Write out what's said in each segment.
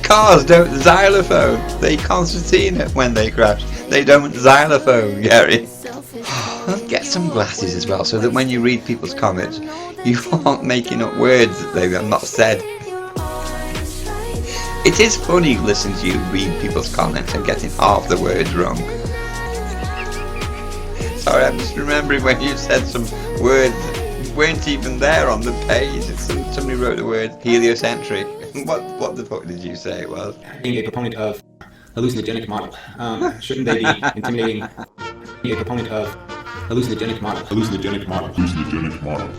Cars don't xylophone. They concertina when they crash. They don't xylophone, Gary. Get some glasses as well, so that when you read people's comments, you aren't making up words that they have not said. It is funny listening to you read people's comments and getting half the words wrong. Sorry, I'm just remembering when you said some words that weren't even there on the page. Somebody wrote the word heliocentric. What the fuck did you say it was? Being a proponent of hallucinogenic model, shouldn't they be intimidating? Being a proponent of hallucinogenic model. Hallucinogenic model. Hallucinogenic model.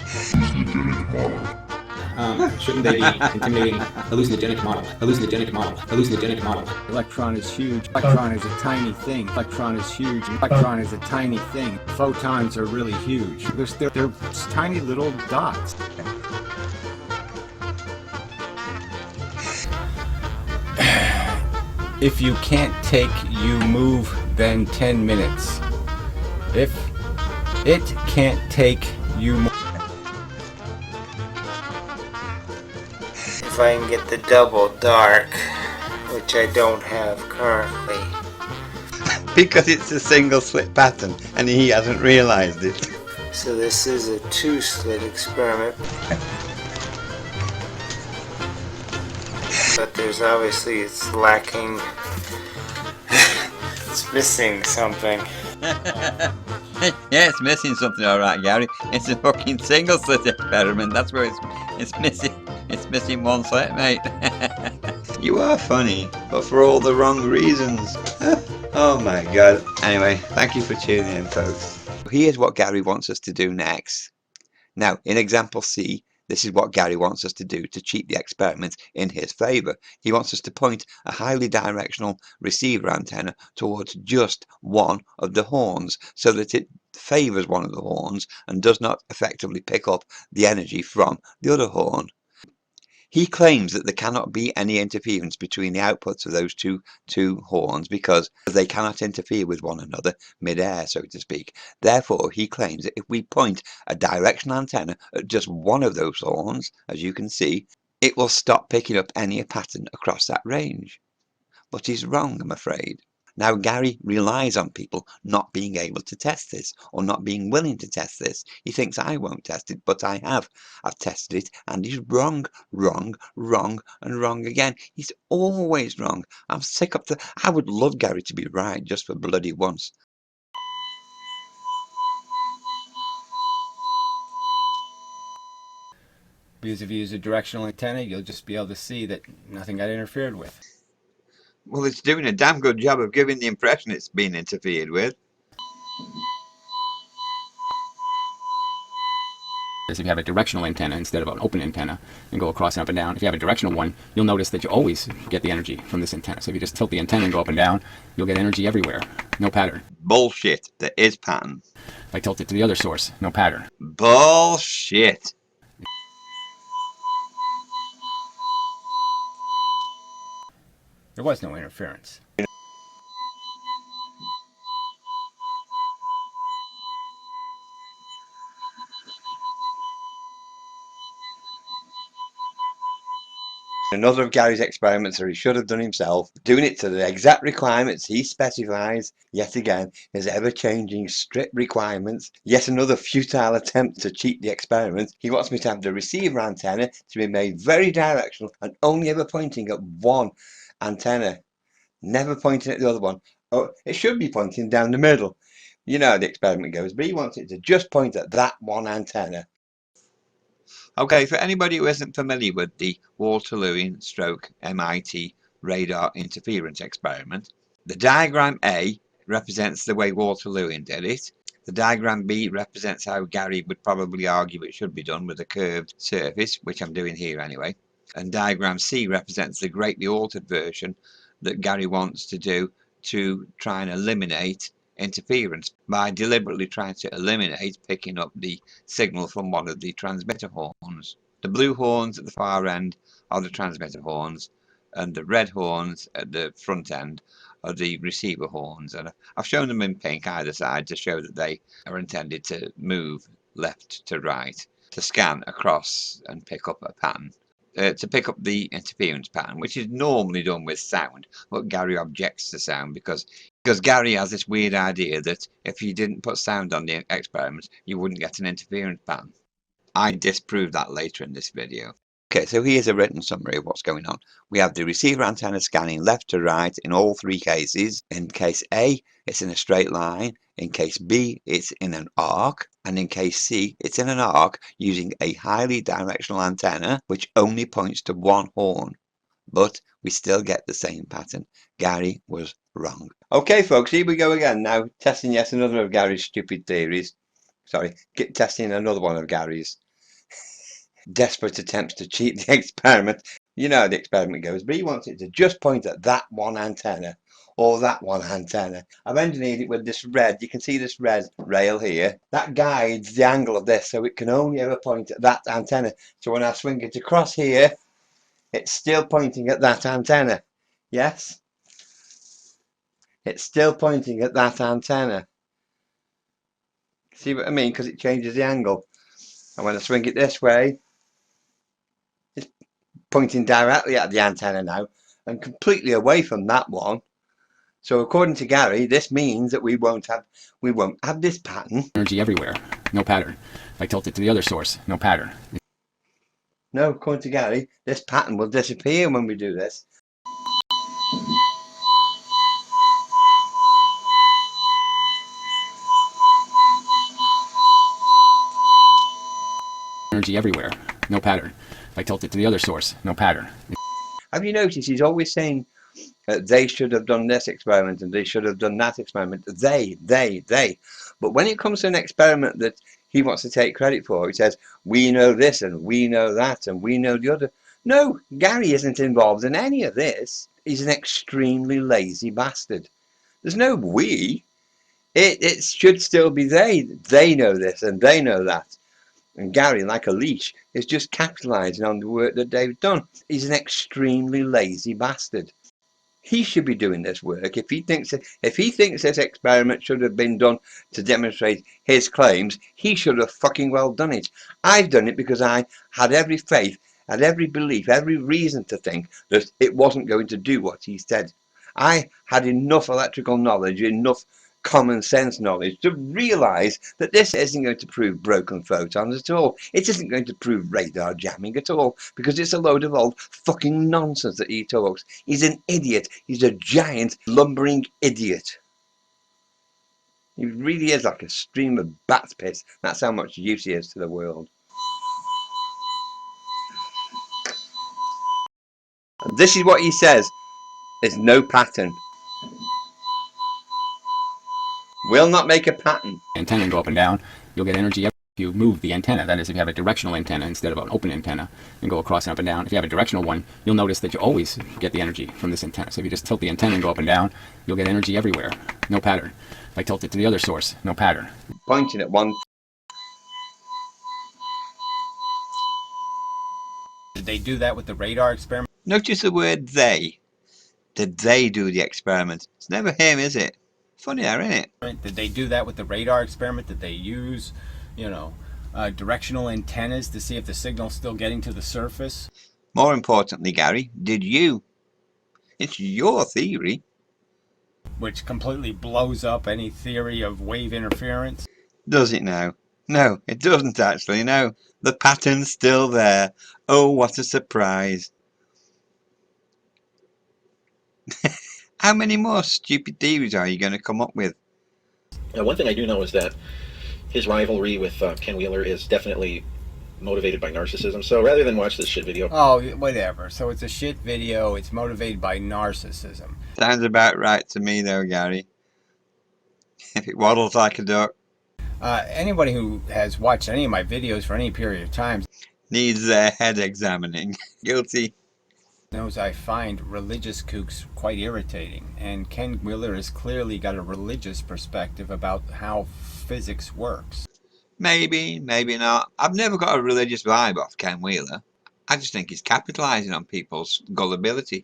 Hallucinogenic model. Shouldn't they be intimidating? Hallucinogenic model. Hallucinogenic model. Hallucinogenic model. Electron is huge. Electron is a tiny thing. Electron is huge. Electron is a tiny thing. Photons are really huge. They're tiny little dots. If you can't take, you move, then 10 minutes. If it can't take, you move. If I can get the double dark, which I don't have currently. Because it's a single slit pattern and he hasn't realised it. So this is a 2-slit experiment. But there's obviously, it's lacking, it's missing something. Yeah, it's missing something, alright, Gary. It's a fucking single slit experiment. That's where it's missing. It's missing one slit, mate. You are funny, but for all the wrong reasons. Oh my god. Anyway, thank you for tuning in, folks. Here's what Gary wants us to do next. Now, in example C, this is what Gary wants us to do to cheat the experiment in his favour. He wants us to point a highly directional receiver antenna towards just one of the horns so that it favours one of the horns and does not effectively pick up the energy from the other horn. He claims that there cannot be any interference between the outputs of those two horns because they cannot interfere with one another mid-air, so to speak. Therefore, he claims that if we point a directional antenna at just one of those horns, as you can see, it will stop picking up any pattern across that range. But he's wrong, I'm afraid. Now, Gary relies on people not being able to test this or not being willing to test this. He thinks I won't test it, but I have. I've tested it and he's wrong, wrong, wrong and wrong again. He's always wrong. I'm sick of I would love Gary to be right just for bloody once. Because if you use a directional antenna, you'll just be able to see that nothing got interfered with. Well, it's doing a damn good job of giving the impression it's been interfered with. If you have a directional antenna instead of an open antenna and go across and up and down, if you have a directional one, you'll notice that you always get the energy from this antenna. So if you just tilt the antenna and go up and down, you'll get energy everywhere. No pattern. Bullshit. There is pattern. If I tilt it to the other source, no pattern. Bullshit. There was no interference. Another of Gary's experiments that he should have done himself, doing it to the exact requirements he specifies, yet again, his ever-changing strict requirements, yet another futile attempt to cheat the experiment. He wants me to have the receiver antenna to be made very directional and only ever pointing at one antenna, never pointing at the other one. Oh, it should be pointing down the middle. You know how the experiment goes, but he wants it to just point at that one antenna. Okay, for anybody who isn't familiar with the Walter-Lewin stroke MIT radar interference experiment, the diagram A represents the way Walter-Lewin did it. The diagram B represents how Gary would probably argue it should be done with a curved surface, which I'm doing here anyway. And diagram C represents the greatly altered version that Gary wants to do to try and eliminate interference by deliberately trying to eliminate picking up the signal from one of the transmitter horns. The blue horns at the far end are the transmitter horns, and the red horns at the front end are the receiver horns. And I've shown them in pink either side to show that they are intended to move left to right. to scan across and pick up a pattern. To pick up the interference pattern, which is normally done with sound, but Gary objects to sound because Gary has this weird idea that if you didn't put sound on the experiment, you wouldn't get an interference pattern. I disprove that later in this video. Okay, so here's a written summary of what's going on. We have the receiver antenna scanning left to right in all three cases. In case A, it's in a straight line. In case B, it's in an arc. And in case C, it's in an arc using a highly directional antenna which only points to one horn. But we still get the same pattern. Gary was wrong. Okay, folks, here we go again now, testing yet another of Gary's stupid theories. Sorry, testing another one of Gary's desperate attempts to cheat the experiment. You know how the experiment goes, but he wants it to just point at that one antenna or that one antenna. I've engineered it with this red. You can see this red rail here. That guides the angle of this, so it can only ever point at that antenna. So when I swing it across here, it's still pointing at that antenna. Yes? It's still pointing at that antenna. See what I mean? Because it changes the angle. And when I swing it this way, pointing directly at the antenna now and completely away from that one. So according to Gary, this means that we won't have this pattern. Energy everywhere, no pattern. If I tilt it to the other source, no pattern. No, according to Gary, this pattern will disappear when we do this. Energy everywhere, no pattern. If I tilt it to the other source, no pattern. Have you noticed he's always saying that they should have done this experiment and they should have done that experiment? They. But when it comes to an experiment that he wants to take credit for, he says, we know this and we know that and we know the other. No, Gary isn't involved in any of this. He's an extremely lazy bastard. There's no we. It should still be they. They know this and they know that. And Gary, like a leash, is just capitalising on the work that Dave's done. He's an extremely lazy bastard. He should be doing this work. If he thinks this experiment should have been done to demonstrate his claims, he should have fucking well done it. I've done it because I had every faith, had every belief, every reason to think that it wasn't going to do what he said. I had enough electrical knowledge, enough common sense knowledge to realize that this isn't going to prove broken photons at all. It isn't going to prove radar jamming at all, because it's a load of old fucking nonsense that he talks. He's an idiot. He's a giant lumbering idiot. He really is like a stream of bat's piss. That's how much use he is to the world. And this is what he says. There's no pattern. Will not make a pattern. Antenna go up and down, you'll get energy if you move the antenna. That is, if you have a directional antenna instead of an open antenna and go across and up and down. If you have a directional one, you'll notice that you always get the energy from this antenna. So if you just tilt the antenna and go up and down, you'll get energy everywhere, no pattern. If I tilt it to the other source, no pattern. Pointing at one. Did they do that with the radar experiment? Notice the word they. Did they do the experiment? It's never him, is it? Funny there, isn't it? Did they do that with the radar experiment? Did they use, directional antennas to see if the signal's still getting to the surface? More importantly, Gary, did you? It's your theory. Which completely blows up any theory of wave interference. Does it now? No, it doesn't actually, no. The pattern's still there. Oh, what a surprise. How many more stupid theories are you going to come up with? Now, one thing I do know is that his rivalry with Ken Wheeler is definitely motivated by narcissism. So rather than watch this shit video... Oh, whatever. So it's a shit video. It's motivated by narcissism. Sounds about right to me, though, Gary. If it waddles like a duck. Anybody who has watched any of my videos for any period of time needs their head examining. Guilty. Knows I find religious kooks quite irritating, and Ken Wheeler has clearly got a religious perspective about how physics works. Maybe, maybe not. I've never got a religious vibe off Ken Wheeler. I just think he's capitalizing on people's gullibility.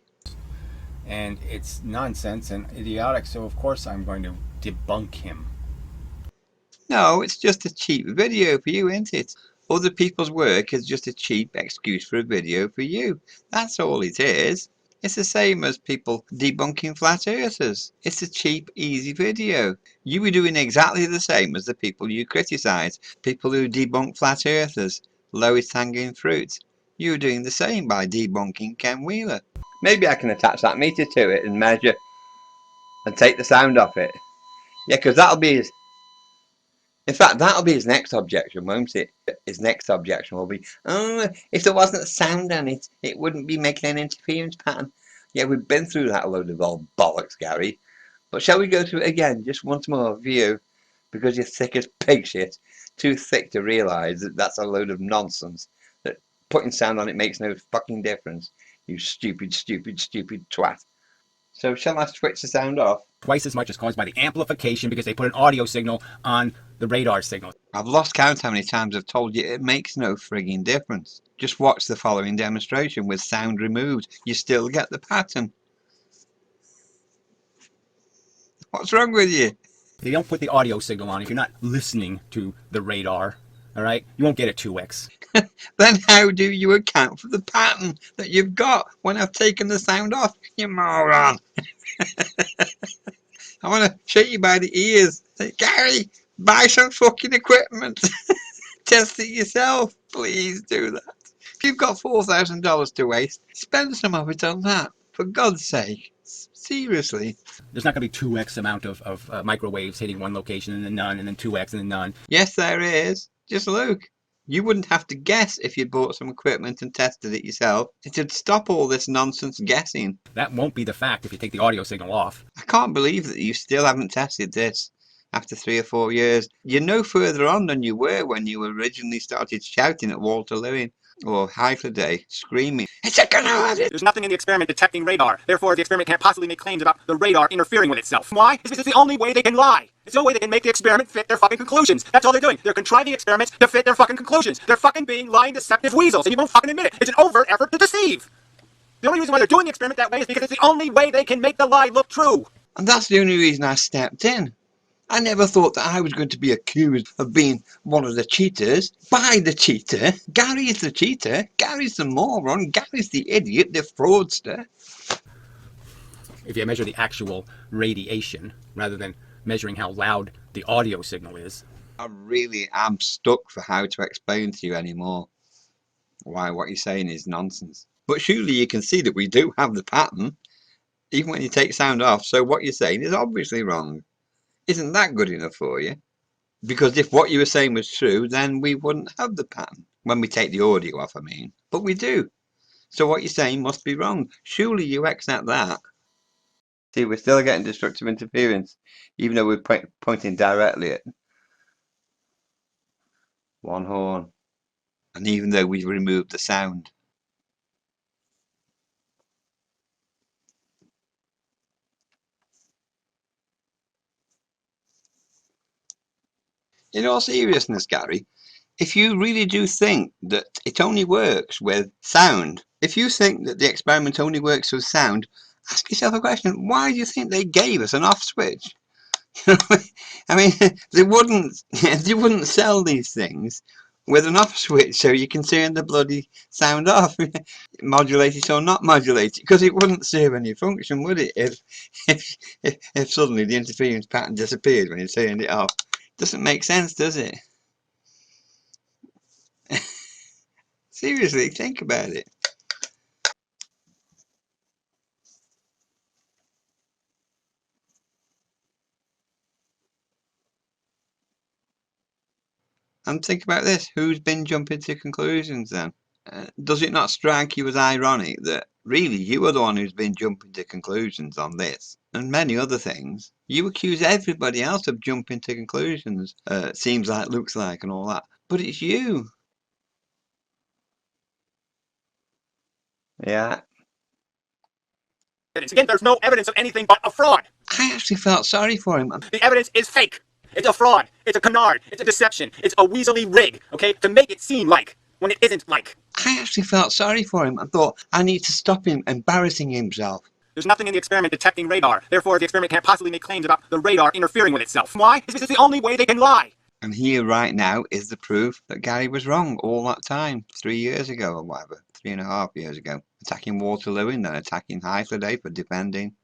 And it's nonsense and idiotic, so of course I'm going to debunk him. No, it's just a cheap video for you, isn't it? Other people's work is just a cheap excuse for a video for you. That's all it is. It's the same as people debunking flat earthers. It's a cheap, easy video. You were doing exactly the same as the people you criticize. People who debunk flat earthers. Lowest hanging fruit. You were doing the same by debunking Ken Wheeler. Maybe I can attach that meter to it and measure and take the sound off it. Yeah, because that'll be his... In fact, that'll be his next objection, won't it? His next objection will be, oh, if there wasn't sound on it, it wouldn't be making an interference pattern. Yeah, we've been through that load of old bollocks, Gary. But shall we go through it again, just once more for you? Because you're thick as pig shit. Too thick to realise that that's a load of nonsense. That putting sound on it makes no fucking difference. You stupid, stupid, stupid twat. So shall I switch the sound off? Twice as much is caused by the amplification because they put an audio signal on the radar signal. I've lost count how many times I've told you it makes no frigging difference. Just watch the following demonstration with sound removed. You still get the pattern. What's wrong with you? If they don't put the audio signal on, if you're not listening to the radar, all right, you won't get a 2x. Then how do you account for the pattern that you've got when I've taken the sound off, you moron? I want to shake you by the ears. Say, Gary, buy some fucking equipment. Test it yourself. Please do that. If you've got $4,000 to waste, spend some of it on that. For God's sake. Seriously. There's not going to be 2x amount of microwaves hitting one location and then none, and then 2x and then none. Yes, there is. Just look. You wouldn't have to guess if you bought some equipment and tested it yourself. It'd stop all this nonsense guessing. That won't be the fact if you take the audio signal off. I can't believe that you still haven't tested this after 3 or 4 years. You're no further on than you were when you originally started shouting at Walter Lewin or Day, screaming, "It's a canard!" There's nothing in the experiment detecting radar. Therefore, the experiment can't possibly make claims about the radar interfering with itself. Why? It's because it's the only way they can lie. It's the only way they can make the experiment fit their fucking conclusions. That's all they're doing. They're contriving experiments to fit their fucking conclusions. They're fucking being lying, deceptive weasels, and you won't fucking admit it. It's an overt effort to deceive. The only reason why they're doing the experiment that way is because it's the only way they can make the lie look true. And that's the only reason I stepped in. I never thought that I was going to be accused of being one of the cheaters by the cheater. Gary is the cheater. Gary's the moron. Gary's the idiot, the fraudster. If you measure the actual radiation rather than measuring how loud the audio signal is. I really am stuck for how to explain to you anymore why what you're saying is nonsense. But surely you can see that we do have the pattern, even when you take sound off, so what you're saying is obviously wrong. Isn't that good enough for you? Because if what you were saying was true, then we wouldn't have the pattern. When we take the audio off, I mean. But we do. So what you're saying must be wrong. Surely you accept that. See, we're still getting destructive interference, even though we're pointing directly at one horn. And even though we've removed the sound. In all seriousness, Gary, if you really do think that it only works with sound, if you think that the experiment only works with sound, ask yourself a question. Why do you think they gave us an off switch? I mean, they wouldn't sell these things with an off switch so you can turn the bloody sound off, modulate it or not modulate it, because it wouldn't serve any function, would it, if suddenly the interference pattern disappeared when you turned it off? Doesn't make sense, does it? Seriously, think about it. And think about this, who's been jumping to conclusions then? Does it not strike you as ironic that really you are the one who's been jumping to conclusions on this and many other things? You accuse everybody else of jumping to conclusions, seems like, looks like and all that, but it's you. Yeah. Again, there's no evidence of anything but a fraud. I actually felt sorry for him. The evidence is fake. It's a fraud. It's a canard. It's a deception. It's a weaselly rig, okay, to make it seem like when it isn't like. I actually felt sorry for him. I thought, I need to stop him embarrassing himself. There's nothing in the experiment detecting radar. Therefore, the experiment can't possibly make claims about the radar interfering with itself. Why? It's because it's the only way they can lie. And here right now is the proof that Gary was wrong all that time, 3 years ago or whatever, 3.5 years ago. Attacking Waterloo and then attacking Hythloday for defending.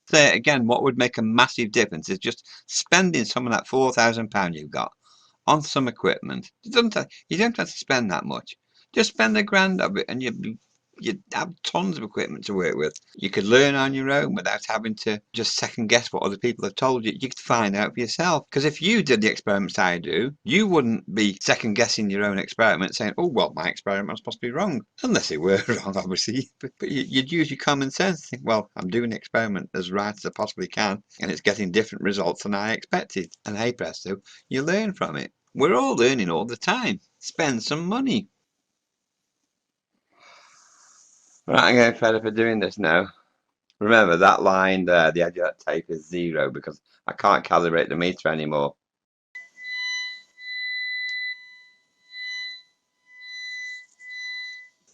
So again, what would make a massive difference is just spending some of that £4,000 you've got on some equipment. You don't have to spend that much. Just spend £1,000 of it and you'd have tons of equipment to work with. You could learn on your own without having to just second guess what other people have told you. You could find out for yourself. Because if you did the experiments I do, you wouldn't be second guessing your own experiment saying, oh, well, my experiment's supposed to be wrong. Unless they were wrong, obviously. But you'd use your common sense. Think, well, I'm doing the experiment as right as I possibly can, and it's getting different results than I expected. And hey presto, you learn from it. We're all learning all the time. Spend some money. Right, I'm getting fed up of doing this now. Remember that line there, the edge of that tape is 0 because I can't calibrate the meter anymore.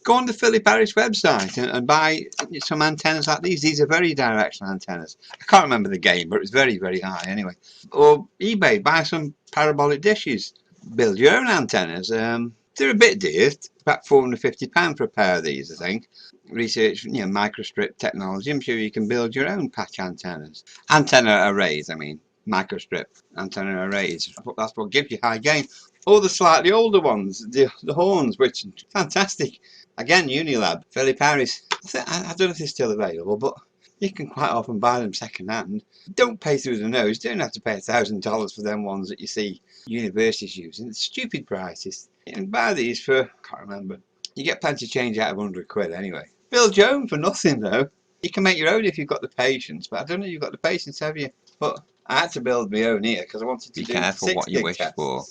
Go on the Philip Harris website and buy some antennas like these. These are very directional antennas. I can't remember the game, but it's very, very high anyway. Or eBay, buy some parabolic dishes. Build your own antennas. They're a bit dear, about £450 for a pair of these, I think. Research, microstrip technology. I'm sure you can build your own patch antennas. Antenna arrays, I mean, microstrip antenna arrays. That's what gives you high gain. Or the slightly older ones, the horns, which are fantastic. Again, Unilab, Philip Harris. I don't know if they're still available, but you can quite often buy them second hand. Don't pay through the nose. You don't have to pay $1,000 for them ones that you see universities using. It's stupid prices. You can buy these for, I can't remember. You get plenty of change out of £100 anyway. Build your own for nothing though. You can make your own if you've got the patience, but I don't know if you've got the patience, have you? But I had to build my own here because I wanted to Be do careful 6 what you gig wish tests. for.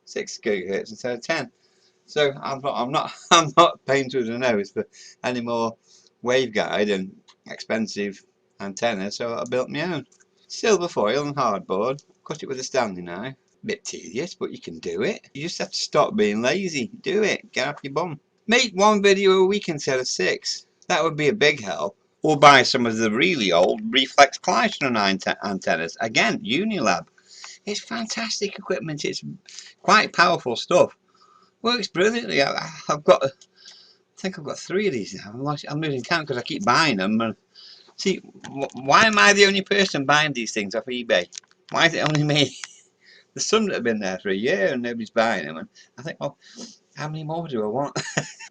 6 gigahertz instead of 10. So I'm not paying through the nose for any more waveguide and expensive antenna, so I built my own. Silver foil and hardboard, cut it with a Stanley knife. Bit tedious, but you can do it. You just have to stop being lazy. Do it. Get off your bum. Make 1 video a week instead of 6. That would be a big help. Or buy some of the really old reflex Klystron antennas. Again, Unilab. It's fantastic equipment. It's quite powerful stuff. Works brilliantly. I've got, I think I've got 3 of these now. I'm losing count because I keep buying them. And see, why am I the only person buying these things off eBay? Why is it only me? There's some that have been there for a year and nobody's buying them. And I think, well, how many more do I want?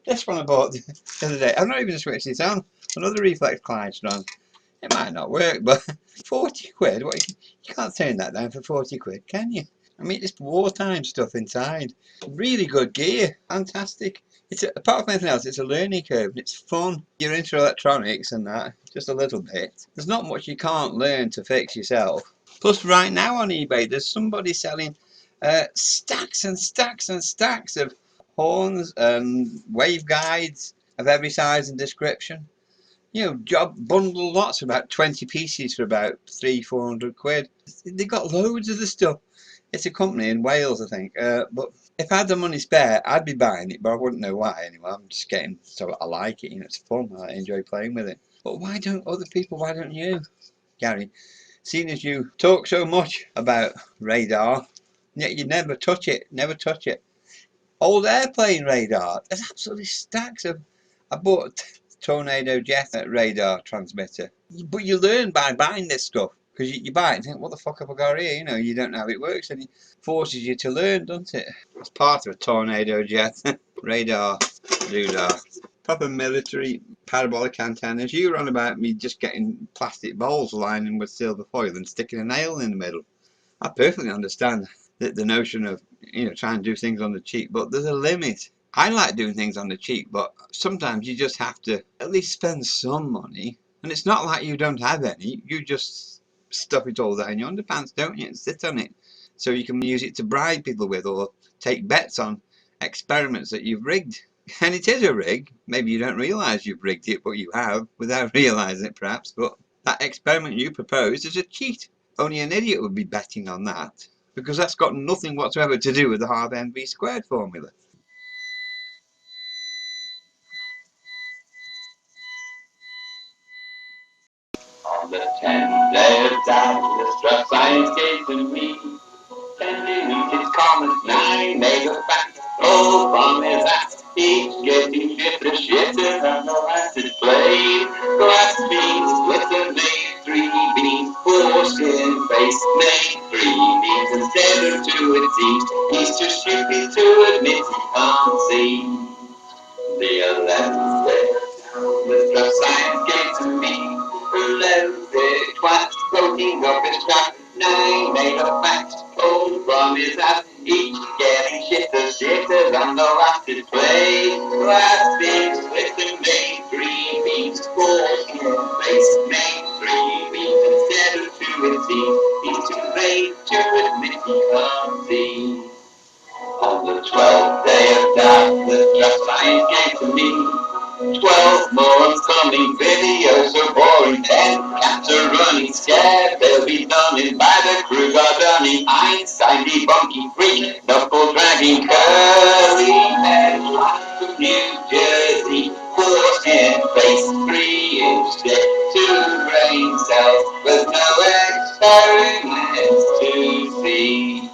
This one I bought the other day. I've not even switched it on. Another reflex Klystron. It might not work, but 40 quid. What, you can't turn that down for 40 quid, can you? I mean, it's wartime stuff inside. Really good gear. Fantastic. It's apart from anything else, it's a learning curve. It's fun. You're into electronics and that, just a little bit. There's not much you can't learn to fix yourself. Plus, right now on eBay, there's somebody selling stacks and stacks and stacks of horns and waveguides of every size and description. Job bundle lots, about 20 pieces for about 300-400 quid. They got loads of the stuff. It's a company in Wales, I think. But if I had the money spare, I'd be buying it, but I wouldn't know why anyway. I'm just getting, so I like it. It's fun. I enjoy playing with it. But why don't other people? Why don't you, Gary? Seeing as you talk so much about radar, yet you never touch it. Never touch it. Old airplane radar. There's absolutely stacks of. I bought Tornado Jet radar transmitter. But you learn by buying this stuff. Because you buy it and think, what the fuck have I got here? You don't know how it works. And it forces you to learn, doesn't it? It's part of a Tornado Jet. Radar. Proper military parabolic antennas. You were on about me just getting plastic bowls lining with silver foil and sticking a nail in the middle. I perfectly understand the notion of trying to do things on the cheap, but there's a limit. I like doing things on the cheap, but sometimes you just have to at least spend some money. And it's not like you don't have any. You just stuff it all down your underpants, don't you, and sit on it. So you can use it to bribe people with or take bets on experiments that you've rigged. And it is a rig. Maybe you don't realise you've rigged it, but you have, without realising it perhaps. But that experiment you proposed is a cheat. Only an idiot would be betting on that, because that's got nothing whatsoever to do with the half mv squared formula. Fabulous rough science gave to me. 10 deleted commas, 9 made of facts, all from his ass. Each getting shitter than the last is played. Glass beans, glitter made 3 beans, 4 skin face made 3 beans instead of 2 it seems. He's too stupid to admit he can't see. The 11th day with rough science gave to me. 11 twats floating up his trap, 9 made of facts, pulled from his ass. Each getting shitter than the last is played. Last beans, glitter made 3 beans, 4 skin face made 3 beans instead of 2 it seems. He's too late to admit he can't see. On the 12th day of darkness, rough science gave to me. 12 morons coming, videos so boring. 10 cats are running scared, they'll be done in by the crew. Gardani, Einstein, debunking freak, knuckle dragging curly hair, from New Jersey, 4 skin face, 3-inch dick, 2 brain cells, with no experiments to see.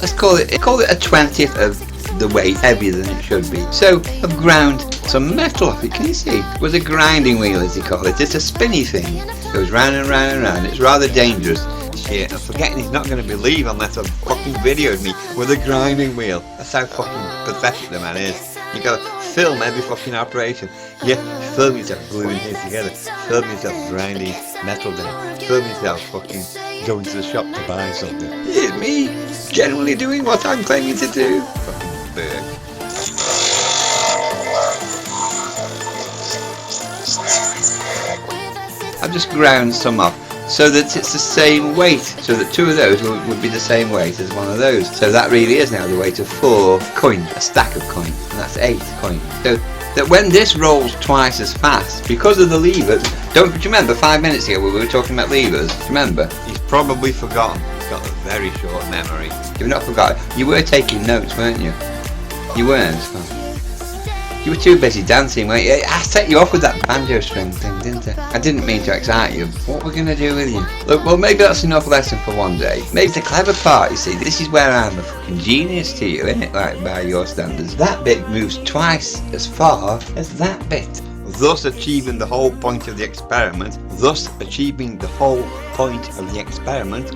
Let's call it a 20th of the weight heavier than it should be. So I've ground some metal off it. Can you see? It was a grinding wheel, as you call it. It's a spinny thing. It goes round and round and round. It's rather dangerous. Shit, I'm forgetting he's not going to believe unless I've fucking videoed me with a grinding wheel. That's how fucking pathetic the man is. You gotta film every fucking operation. Yeah, film yourself gluing things together. Film yourself grinding metal down. Film yourself fucking going to the shop to buy something. Here's me generally doing what I'm claiming to do. Fucking bird. I've just ground some up so that it's the same weight, so that 2 of those would be the same weight as 1 of those. So that really is now the weight of 4 coins, a stack of coins, and that's 8 coins. So that when this rolls twice as fast, because of the levers, do you remember 5 minutes ago we were talking about levers? Do you remember? He's probably forgotten. He's got a very short memory. You've not forgotten. You were taking notes, weren't you? You weren't? Oh. You were too busy dancing, weren't you? I set you off with that banjo string thing, didn't I? I didn't mean to excite you. What we're gonna do with you? Look, well, maybe that's enough lesson for one day. Maybe the clever part, you see, this is where I'm a fucking genius to you, isn't it? Like, by your standards. That bit moves twice as far as that bit. Thus achieving the whole point of the experiment,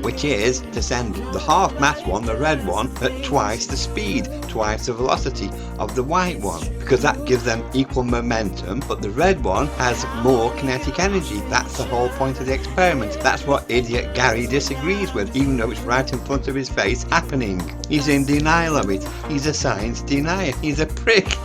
which is to send the half mass one, the red one, at twice the speed, twice the velocity of the white one, because that gives them equal momentum, but the red one has more kinetic energy. That's the whole point of the experiment. That's what idiot Gary disagrees with, even though it's right in front of his face happening. He's in denial of it. He's a science denier. He's a prick.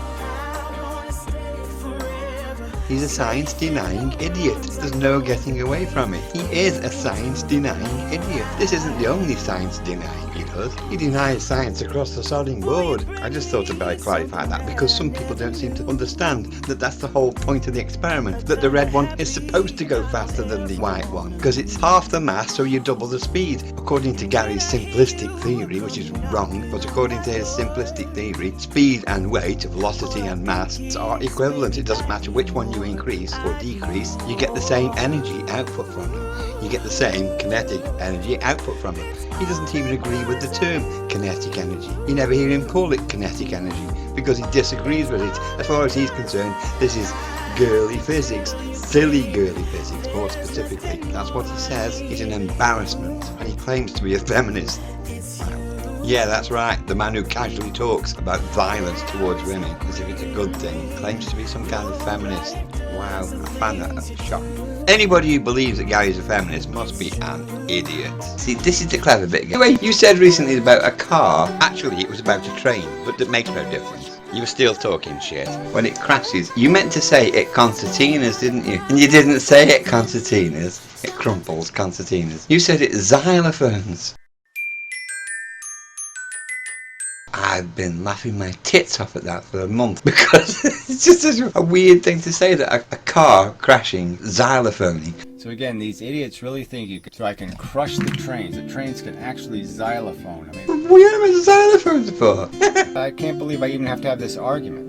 He's a science-denying idiot. There's no getting away from it. He is a science-denying idiot. This isn't the only science-denying he does. He denies science across the sodding board. I just thought I'd better clarify that because some people don't seem to understand that that's the whole point of the experiment, that the red one is supposed to go faster than the white one because it's half the mass, so you double the speed. According to Gary's simplistic theory, which is wrong, but according to his simplistic theory, speed and weight, velocity and mass are equivalent. It doesn't matter which one you increase or decrease, you get the same energy output from it. You get the same kinetic energy output from it. He doesn't even agree with the term kinetic energy. You never hear him call it kinetic energy because he disagrees with it. As far as he's concerned, this is girly physics, silly girly physics more specifically. That's what he says. He's an embarrassment and he claims to be a feminist. Yeah, that's right. The man who casually talks about violence towards women as if it's a good thing claims to be some kind of feminist. Wow, I find that shocking. Anybody who believes that Gary's a feminist must be an idiot. See, this is the clever bit. Anyway, you said recently about a car. Actually, it was about a train, but it makes no difference. You were still talking shit. When it crashes, you meant to say it concertinas, didn't you? And you didn't say it concertinas. It crumples concertinas. You said it xylophones. I've been laughing my tits off at that for a month because it's just such a weird thing to say, that a car crashing, xylophoning. So again, these idiots really think you could, so I can crush the trains. The trains can actually xylophone. I mean, What are xylophones for? I can't believe I even have to have this argument.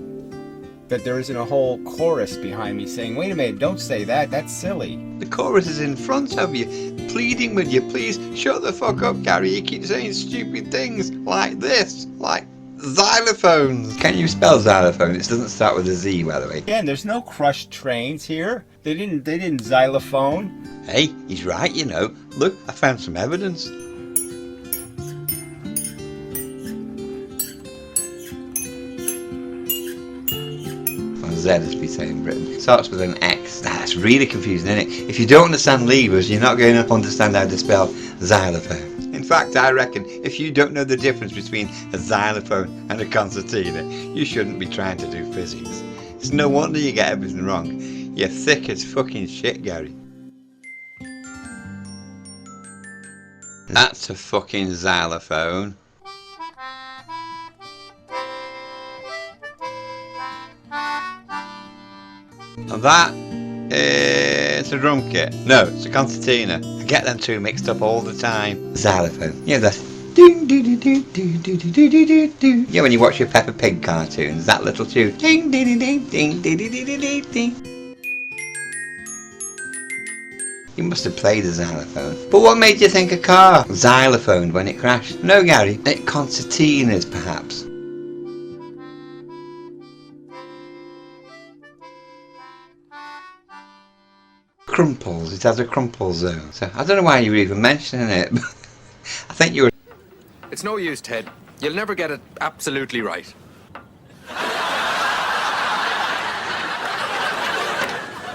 that there isn't a whole chorus behind me saying, wait a minute, don't say that, that's silly. The chorus is in front of you, pleading with you, please shut the fuck up, Gary. You keep saying stupid things like this, like xylophones. Can you spell xylophone? It doesn't start with a Z, by the way. Again, there's no crushed trains here. They didn't xylophone. Hey, he's right, you know. Look, I found some evidence. Z as we say in Britain. Starts with an X. That's really confusing, isn't it? If you don't understand levers, you're not going to understand how to spell xylophone. In fact, I reckon if you don't know the difference between a xylophone and a concertina, you shouldn't be trying to do physics. It's no wonder you get everything wrong. You're thick as fucking shit, Gary. That's a fucking xylophone. And that is a drum kit. No, it's a concertina. I get them two mixed up all the time. Xylophone. Yeah, that's ding ding ding ding ding ding ding ding ding. Yeah, when you watch your Peppa Pig cartoons, that little tune. Ding ding ding ding ding ding ding ding ding. You must have played a xylophone. But what made you think a car xylophoned when it crashed? No, Gary, it concertinas perhaps. Crumples, it has a crumple zone. So I don't know why you're even mentioning it, but I think you were. It's no use, Ted. You'll never get it absolutely right.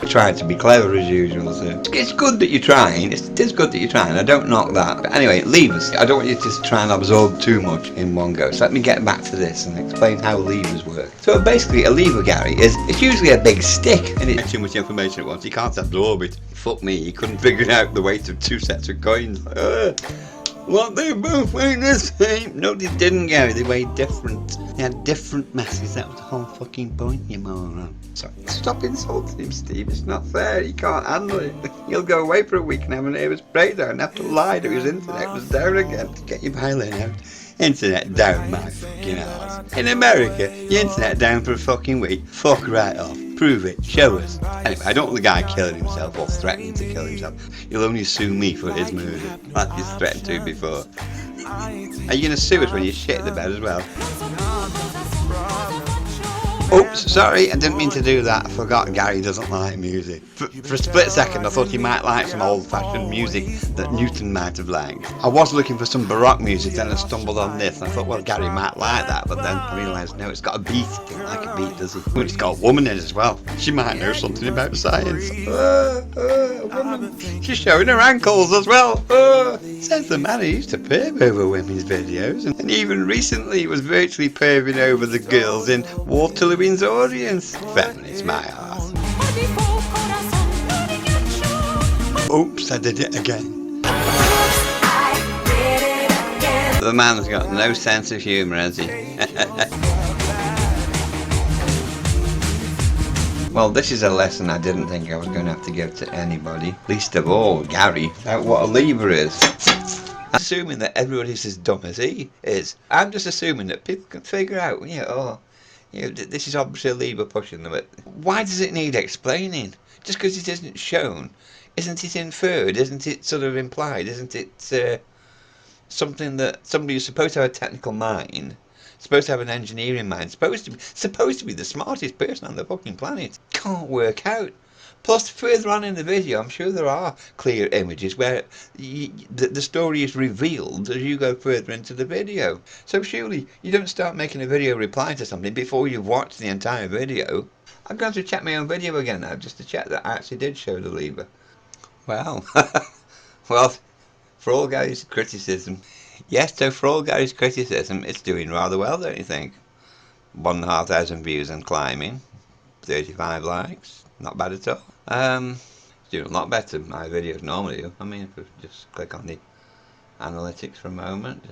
Trying to be clever as usual, so it's good that you're trying. It is good that you're trying. I don't knock that. But anyway, levers. I don't want you to try and absorb too much in one go. So let me get back to this and explain how levers work. So basically, a lever, Gary, it's usually a big stick, and it's too much information at once. You can't absorb it. Fuck me, you couldn't figure out the weight of 2 sets of coins. Well, they both weigh the same. No, they didn't, Gary. They weighed different. They had different masses. That was the whole fucking point, you moron. So stop insulting him, Steve. It's not fair. He can't handle it. He'll go away for a week and have a nervous breakdown and have to lie to his internet was down again. Get your violin out. Internet down, my fucking ass. In America, your internet down for a fucking week. Fuck right off. Prove it. Show us. Anyway, I don't want the guy killing himself or threatening to kill himself. He'll only sue me for his murder, like he's threatened to before. Are you gonna sue us when you shit the bed as well? Oops, sorry, I didn't mean to do that. I forgot Gary doesn't like music. For a split second, I thought he might like some old-fashioned music that Newton might have liked. I was looking for some Baroque music, then I stumbled on this, and I thought, well, Gary might like that, but then I realised, no, it's got a beat. He doesn't like a beat, does he? Well, it's got a woman in it as well. She might know something about science. A woman. She's showing her ankles as well. Says the man who used to perv over women's videos, and even recently was virtually perving over the girls in LEWIN's audience. Feminist my ass. Oops, I did it again. The man's got no sense of humour, has he? Well, this is a lesson I didn't think I was going to have to give to anybody, least of all Gary, about what a lever is. I'm assuming that everybody's as dumb as he is. I'm just assuming that people can figure out, this is obviously a lever pushing them. But why does it need explaining? Just because it isn't shown, isn't it inferred? Isn't it sort of implied? Isn't it something that somebody who's supposed to have a technical mind, supposed to have an engineering mind, supposed to be the smartest person on the fucking planet, can't work out? Plus, further on in the video, I'm sure there are clear images where the story is revealed as you go further into the video. So surely you don't start making a video replying to something before you've watched the entire video. I'm going to check my own video again now, just to check that I actually did show the lever. Well, for all Gary's criticism, yes, so for all Gary's criticism, it's doing rather well, don't you think? 1,500 views and climbing, 35 likes. Not bad at all. It's doing a lot better than my videos normally do. I mean, if we just click on the analytics for a moment,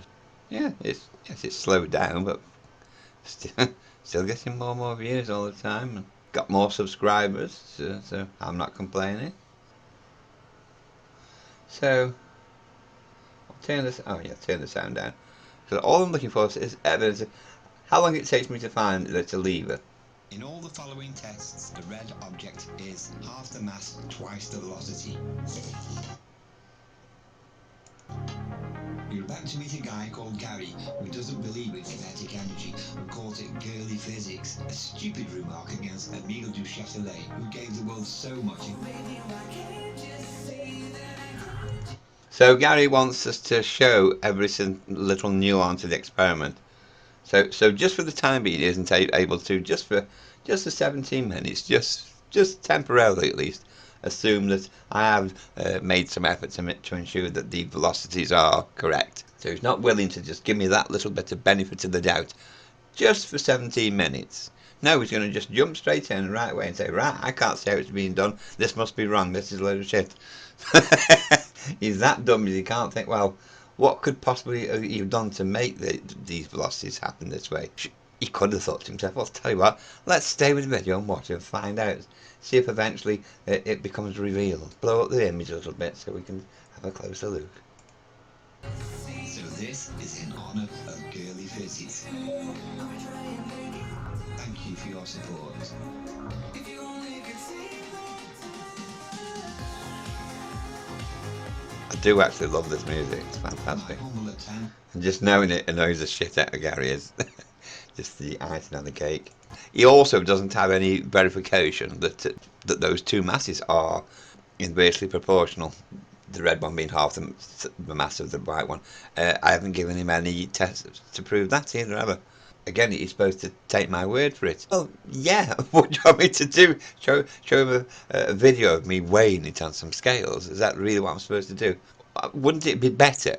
it's slowed down, but still getting more and more views all the time. And got more subscribers, so I'm not complaining. So I'll turn this. Turn the sound down. So all I'm looking for is evidence of how long it takes me to find that it's a lever In all the following tests, the red object is half the mass, twice the velocity. You're about to meet a guy called Gary who doesn't believe in kinetic energy and calls it girly physics, a stupid remark against Emile du Châtelet, who gave the world so much. So Gary wants us to show every little nuance of the experiment. So just for the time being, he isn't able to, just for 17 minutes, just temporarily at least, assume that I have made some effort to ensure that the velocities are correct. So he's not willing to just give me that little bit of benefit of the doubt, just for 17 minutes. No, he's going to just jump straight in right away and say, right, I can't see how it's being done. This must be wrong. This is a load of shit. He's that dumb that he can't think, well, what could possibly have done to make these velocities happen this way? He could have thought to himself, well, I'll tell you what, let's stay with the video and watch it and find out. See if eventually it becomes revealed. Blow up the image a little bit so we can have a closer look. So this is in honour of girly physics. Thank you for your support. I do actually love this music, it's fantastic. And just knowing it annoys the shit out of Gary is just the icing on the cake. He also doesn't have any verification that those two masses are inversely proportional. The red one being half the mass of the white one. I haven't given him any tests to prove that either, have I? Again, he's supposed to take my word for it. Well, yeah, what do you want me to do? Show him a video of me weighing it on some scales? Is that really what I'm supposed to do? Wouldn't it be better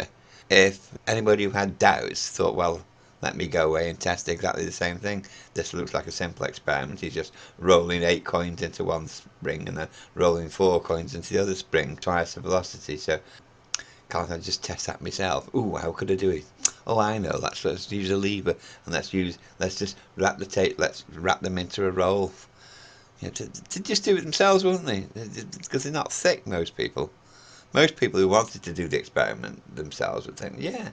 if anybody who had doubts thought, well, let me go away and test exactly the same thing. This looks like a simple experiment. He's just rolling 8 coins into one spring and then rolling 4 coins into the other spring, twice the velocity. So can't I just test that myself? Ooh, how could I do it? Oh, I know. Let's use a lever and let's just wrap the tape. Let's wrap them into a roll. You know, to just do it themselves, wouldn't they? Because they're not thick. Most people who wanted to do the experiment themselves would think, yeah,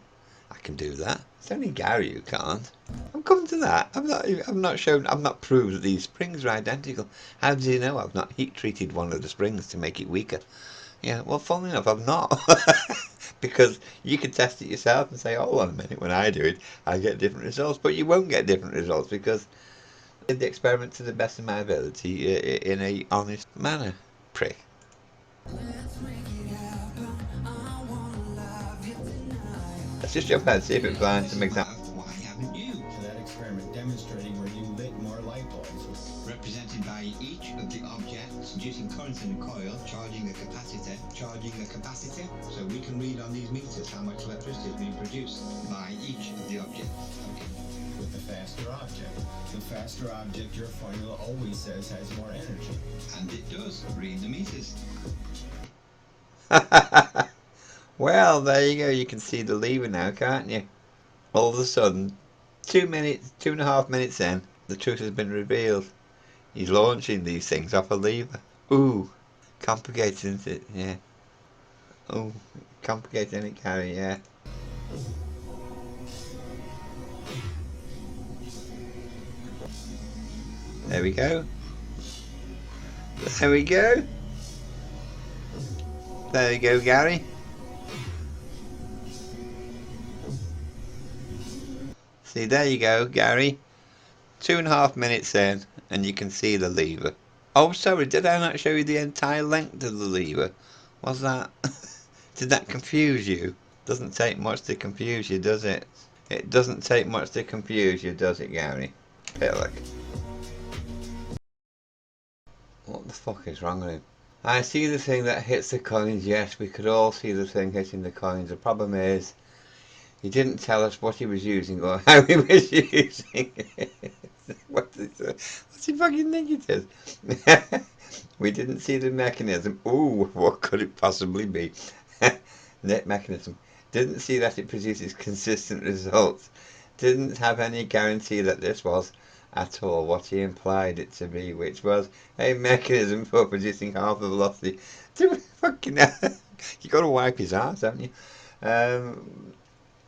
I can do that. It's only Gary who can't. I'm coming to that. I've not proved that these springs are identical. How do you know I've not heat treated one of the springs to make it weaker? Yeah, well, funnily enough, I've not. Because you can test it yourself and say, hold on a minute, when I do it, I get different results. But you won't get different results because I did the experiment to the best of my ability in a honest manner. Prick. Let's just jump ahead and see if it finds some examples. Why haven't you? For that experiment demonstrating where you lit more light bulbs. Represented by each of the objects inducing current in a coil, charging a capacitor, so we can read on these meters how much electricity is being produced by each of the objects. Okay. With the faster object, your formula always says has more energy. And it does. Read the meters. Well, there you go. You can see the lever now, can't you? All of a sudden, 2.5 minutes in, the truth has been revealed. He's launching these things off a lever. Ooh, complicated, isn't it? Yeah. Oh, complicated, isn't it, Gary? Yeah. There we go. There we go. There you go, Gary. See, there you go, Gary. 2.5 minutes in, and you can see the lever. Oh, sorry, did I not show you the entire length of the lever? Was that... Did that confuse you? Doesn't take much to confuse you, does it? It doesn't take much to confuse you, does it, Gary? Hey, look. What the fuck is wrong with him? I see the thing that hits the coins. Yes, we could all see the thing hitting the coins. The problem is, he didn't tell us what he was using or how he was using it. What's he fucking think it is? We didn't see the mechanism. Ooh, what could it possibly be? Net mechanism. Didn't see that it produces consistent results. Didn't have any guarantee that this was at all what he implied it to be, which was a mechanism for producing half the velocity. Fucking you got to wipe his ass, haven't you?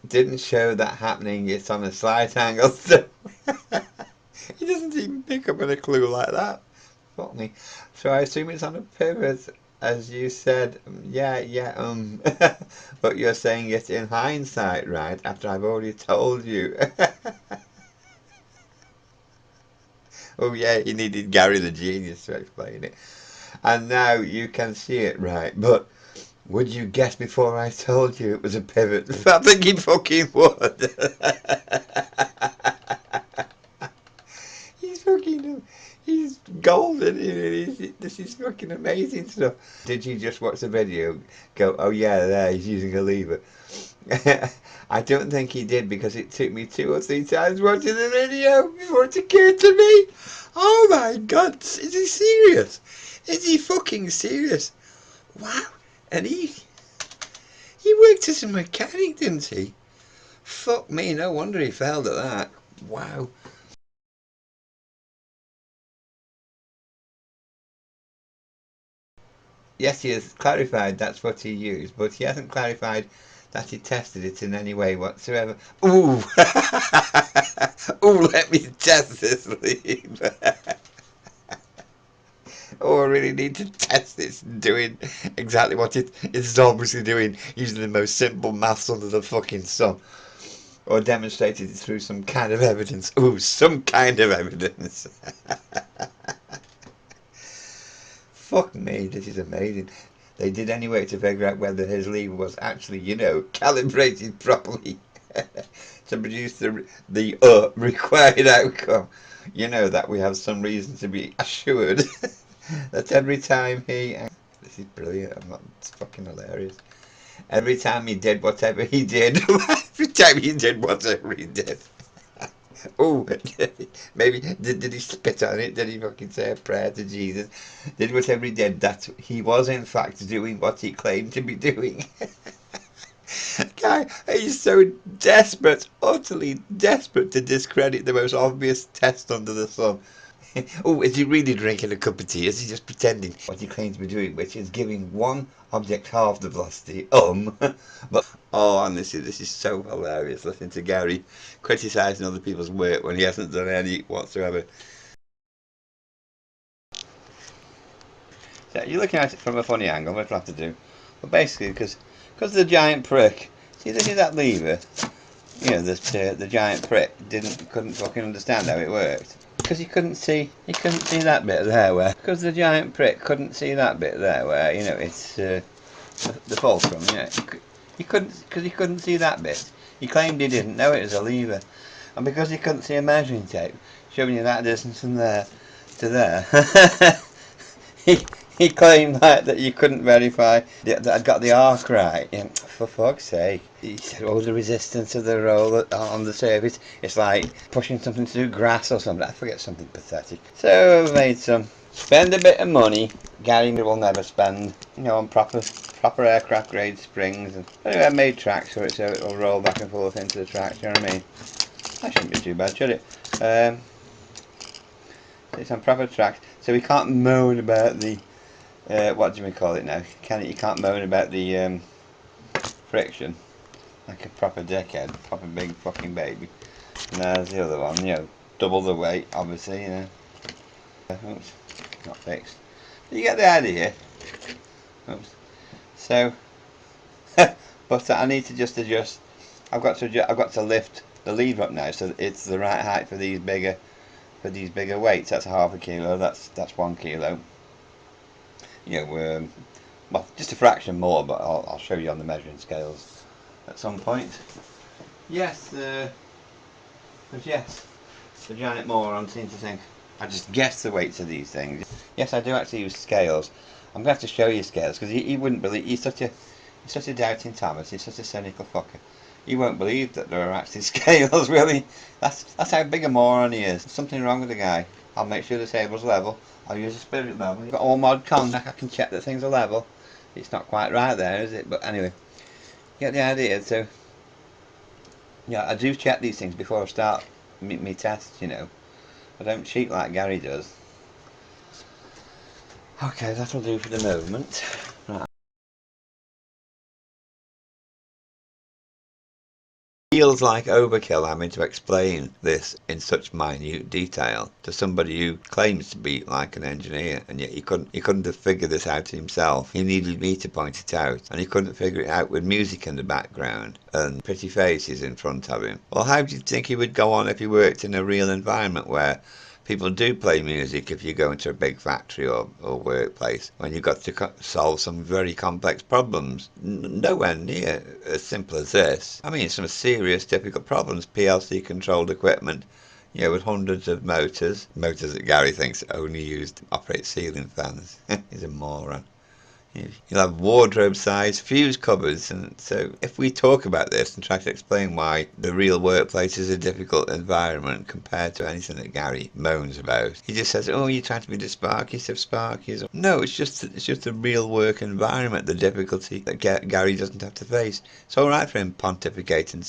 Didn't show that happening. It's on a slight angle. So He doesn't even pick up on a clue like that. Fuck me. So I assume it's on a pivot, as you said. Yeah. But you're saying it in hindsight, right? After I've already told you. Oh yeah, he needed Gary the Genius to explain it. And now you can see it, right? But would you guess before I told you it was a pivot? I think he fucking would. He's fucking, he's golden. This is fucking amazing stuff. Did you just watch the video? Go, oh yeah, there he's using a lever. I don't think he did, because it took me 2 or 3 times watching the video before it occurred to me. Oh my god, is he serious? Is he fucking serious? Wow. And he worked as a mechanic, didn't he? Fuck me, no wonder he failed at that. Wow. Yes, he has clarified that's what he used, but he hasn't clarified that he tested it in any way whatsoever. Ooh! Ooh, let me test this lever. Oh, I really need to test this doing exactly what it is obviously doing, using the most simple maths under the fucking sun. Or demonstrated it through some kind of evidence. Ooh, some kind of evidence. Fuck me, this is amazing. They did anyway to figure out whether his lever was actually, calibrated properly to produce the required outcome. You know that we have some reason to be assured that every time he... This is brilliant, it's fucking hilarious. Every time he did whatever he did, every time he did whatever he did. Oh, maybe did he spit on it? Did he fucking say a prayer to Jesus? Did whatever he did, that he was in fact doing what he claimed to be doing. Guy, he's so desperate, utterly desperate to discredit the most obvious test under the sun. Oh, is he really drinking a cup of tea? Is he just pretending what he claims to be doing, which is giving one object half the velocity? But oh, and this is so hilarious. Listening to Gary criticising other people's work when he hasn't done any whatsoever. So you're looking at it from a funny angle. What do I have to do? But basically, because the giant prick. See that lever? The giant prick couldn't fucking understand how it worked. Because he couldn't see that bit there where, because the giant prick couldn't see that bit there where, it's the fulcrum, he couldn't see that bit. He claimed he didn't know it was a lever, and because he couldn't see a measuring tape showing you that distance from there to there, he claimed that you couldn't verify that I'd got the arc right. For fuck's sake. He said, oh, the resistance of the roll on the surface, it's like pushing something through grass or something. I forget, something pathetic. So I've made spend a bit of money Gary will never spend, on proper aircraft grade springs. And anyway, I made tracks for it so it will roll back and forth into the tracks, you know what I mean? That shouldn't be too bad, should it? It's on proper tracks, so we can't moan about the what do we call it now? You can't moan about the friction like a proper dickhead, proper big fucking baby. And there's the other one, double the weight, obviously, Oops, not fixed. You get the idea. Oops. So, but I need to just adjust. I've got to lift the lever up now so that it's the right height for these bigger weights. That's half a kilo. That's 1 kilo. Well, just a fraction more, but I'll show you on the measuring scales at some point. Yes, yes, the giant moron seems to think I just guess the weights of these things. Yes, I do actually use scales. I'm going to have to show you scales, because he wouldn't believe. He's such a doubting Thomas. He's such a cynical fucker. He won't believe that there are actually scales, really. That's how big a moron he is. There's something wrong with the guy. I'll make sure the table's level. I'll use a spirit level. You've got all mod cons. I can check that things are level. It's not quite right there, is it? But anyway, you get the idea. So, yeah, I do check these things before I start me tests, I don't cheat like Gary does. Okay, that'll do for the moment. Right. Feels like overkill having to explain this in such minute detail to somebody who claims to be like an engineer, and yet he couldn't have figured this out himself. He needed me to point it out, and he couldn't figure it out with music in the background and pretty faces in front of him. Well, how do you think he would go on if he worked in a real environment where people do play music if you go into a big factory or workplace when you've got to solve some very complex problems? Nowhere near as simple as this. I mean, some serious difficult problems. PLC controlled equipment, you know, with hundreds of motors that Gary thinks only used to operate ceiling fans. He's a moron. You'll have wardrobe size fuse cupboards, and so if we talk about this and try to explain why the real workplace is a difficult environment compared to anything that Gary moans about, he just says, "Oh, you're trying to be the sparkiest of sparkies." No, it's just a real work environment. The difficulty that Gary doesn't have to face. It's all right for him pontificating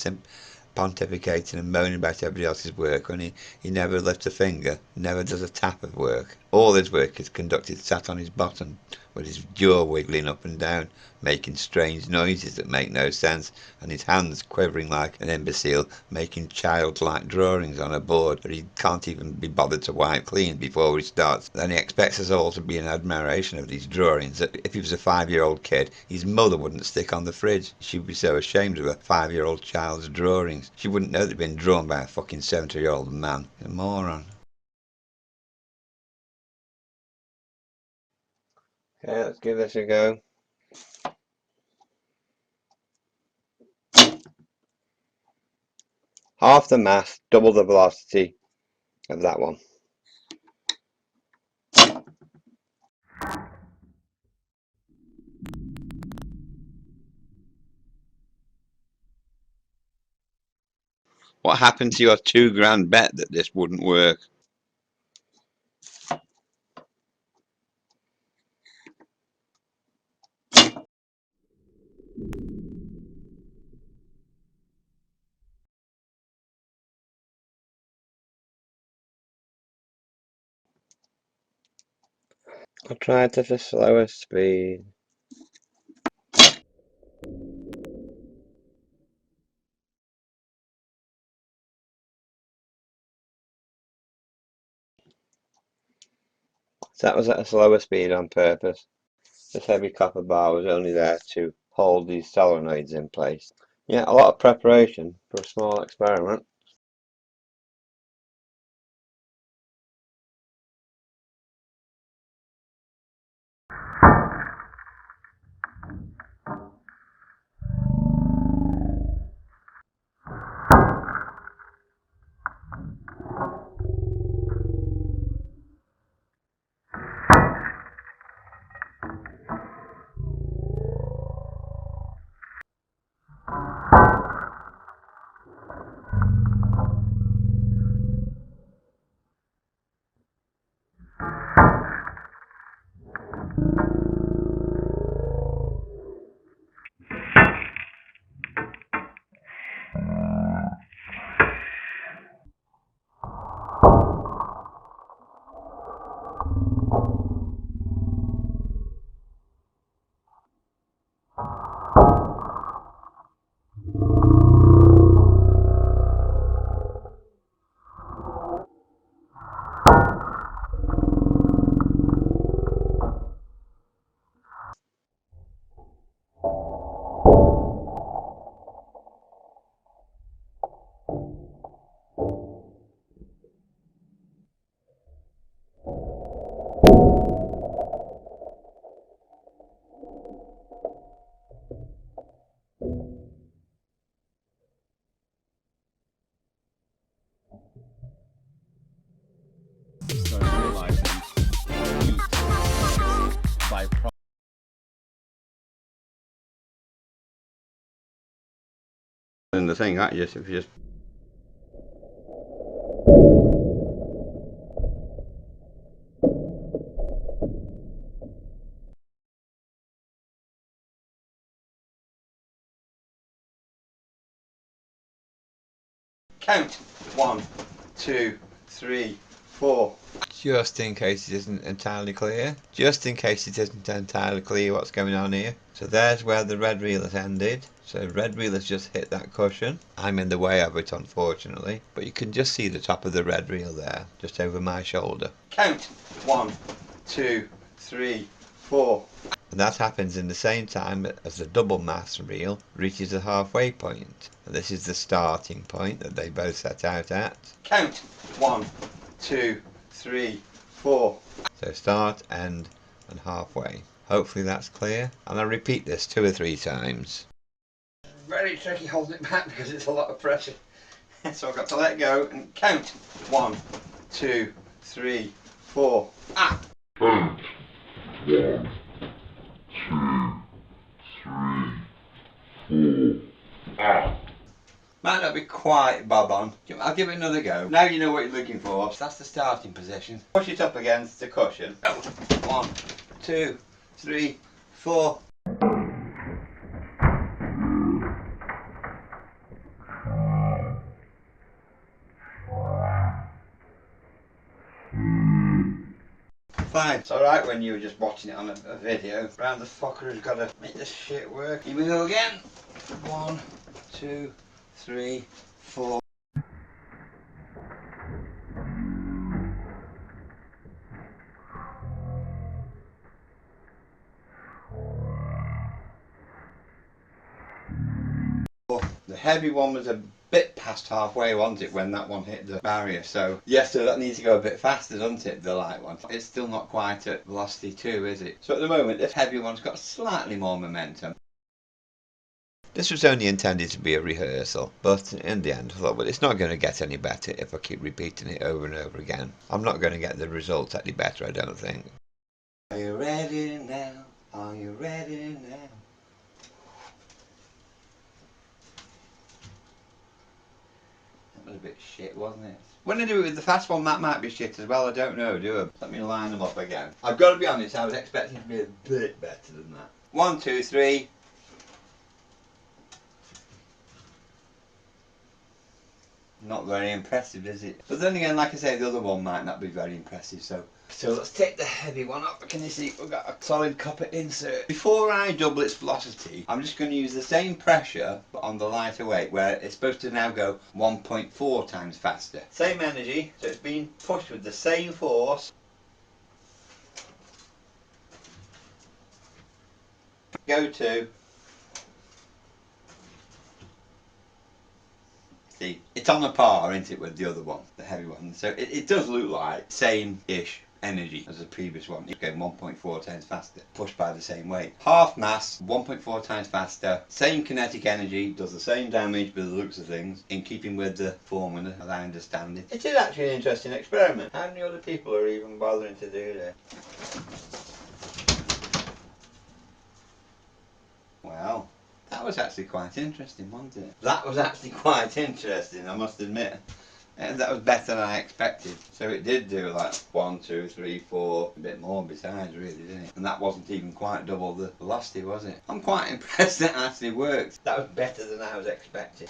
and moaning about everybody else's work when he never lifts a finger, never does a tap of work. All his work is conducted sat on his bottom, with his jaw wiggling up and down, making strange noises that make no sense, and his hands quivering like an imbecile, making childlike drawings on a board that he can't even be bothered to wipe clean before he starts. Then he expects us all to be in admiration of these drawings that if he was a 5-year-old kid, his mother wouldn't stick on the fridge. She'd be so ashamed of a 5-year-old child's drawings. She wouldn't know they'd been drawn by a fucking 70-year-old man. A moron. Okay, let's give this a go. Half the mass, double the velocity of that one. What happened to your £2,000 bet that this wouldn't work? I tried at a slower speed. So that was at a slower speed on purpose. This heavy copper bar was only there to hold these solenoids in place. Yeah, a lot of preparation for a small experiment. Started realizing heat by And the thing, if you just count 1, 2, 3, 4. Just in case it isn't entirely clear. Just in case it isn't entirely clear what's going on here. So there's where the red reel has ended. So red reel has just hit that cushion. I'm in the way of it, unfortunately. But you can just see the top of the red reel there, just over my shoulder. Count. 1, 2, 3, 4. And that happens in the same time as the double mass reel reaches the halfway point. And this is the starting point that they both set out at. Count. 1, 2, 3, 4. So start, end, and halfway. Hopefully that's clear. And I'll repeat this 2 or 3 times. Very tricky holding it back because it's a lot of pressure. So I've got to let go and count. 1, 2, 3, 4. Ah! Count. 1, 2, 3, 4. Ah. Might not be quite bob on. I'll give it another go. Now you know what you're looking for. So that's the starting position. Push it up against the cushion. 1, 2, 3, 4. Fine. It's alright when you were just watching it on a video. Round the fucker has got to make this shit work. Here we go again. 1, 2, 3, 4. The heavy one was a bit past halfway, wasn't it, when that one hit the barrier? So yes, so that needs to go a bit faster, doesn't it, the light one? It's still not quite at velocity 2, is it? So at the moment, this heavy one's got slightly more momentum. This was only intended to be a rehearsal, but in the end I thought, well, it's not going to get any better if I keep repeating it over and over again. I'm not going to get the results any better, I don't think. Are you ready now? Are you ready now? That was a bit shit, wasn't it? When I do it with the fast one, that might be shit as well, I don't know, do I? Let me line them up again. I've got to be honest, I was expecting to be a bit better than that. 1, 2, 3. Not very impressive, is it? But then again, like I say, the other one might not be very impressive, so let's take the heavy one up. Can you see we've got a solid copper insert? Before I double its velocity, I'm just going to use the same pressure but on the lighter weight, where it's supposed to now go 1.4 times faster. Same energy, so it's being pushed with the same force. Go to. See, it's on a par, isn't it, with the other one, the heavy one. So it does look like same-ish energy as the previous one. It's going 1.4 times faster, pushed by the same weight. Half mass, 1.4 times faster, same kinetic energy, does the same damage by the looks of things, in keeping with the formula, as I understand it. It is actually an interesting experiment. How many other people are even bothering to do this? Well, that was actually quite interesting, wasn't it? That was actually quite interesting, I must admit. And that was better than I expected. So it did do like 1, 2, 3, 4, a bit more besides, really, didn't it? And that wasn't even quite double the velocity, was it? I'm quite impressed that it actually worked. That was better than I was expecting.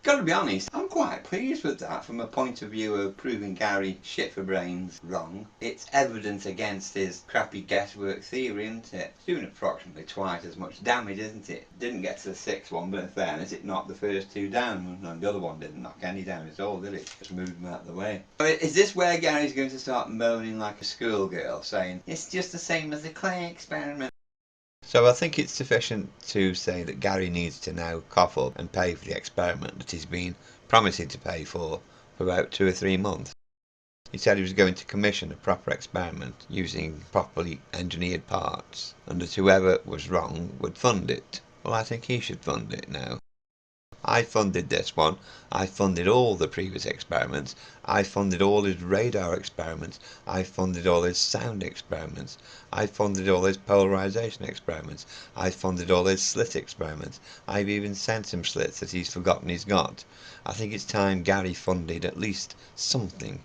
Gotta be honest, I'm quite pleased with that from a point of view of proving Gary shit for brains wrong. It's evidence against his crappy guesswork theory, isn't it? It's doing approximately twice as much damage, isn't it? Didn't get to the 6th one, but in fairness, it knocked the first 2 down, and the other one didn't knock any down at all, did it? Just moved them out of the way. Is this where Gary's going to start moaning like a schoolgirl, saying, it's just the same as the Clay experiment? So I think it's sufficient to say that Gary needs to now cough up and pay for the experiment that he's been promising to pay for about 2 or 3 months. He said he was going to commission a proper experiment using properly engineered parts, and that whoever was wrong would fund it. Well, I think he should fund it now. I funded this one, I funded all the previous experiments, I funded all his radar experiments, I funded all his sound experiments, I funded all his polarization experiments, I funded all his slit experiments, I've even sent him slits that he's forgotten he's got. I think it's time Gary funded at least something.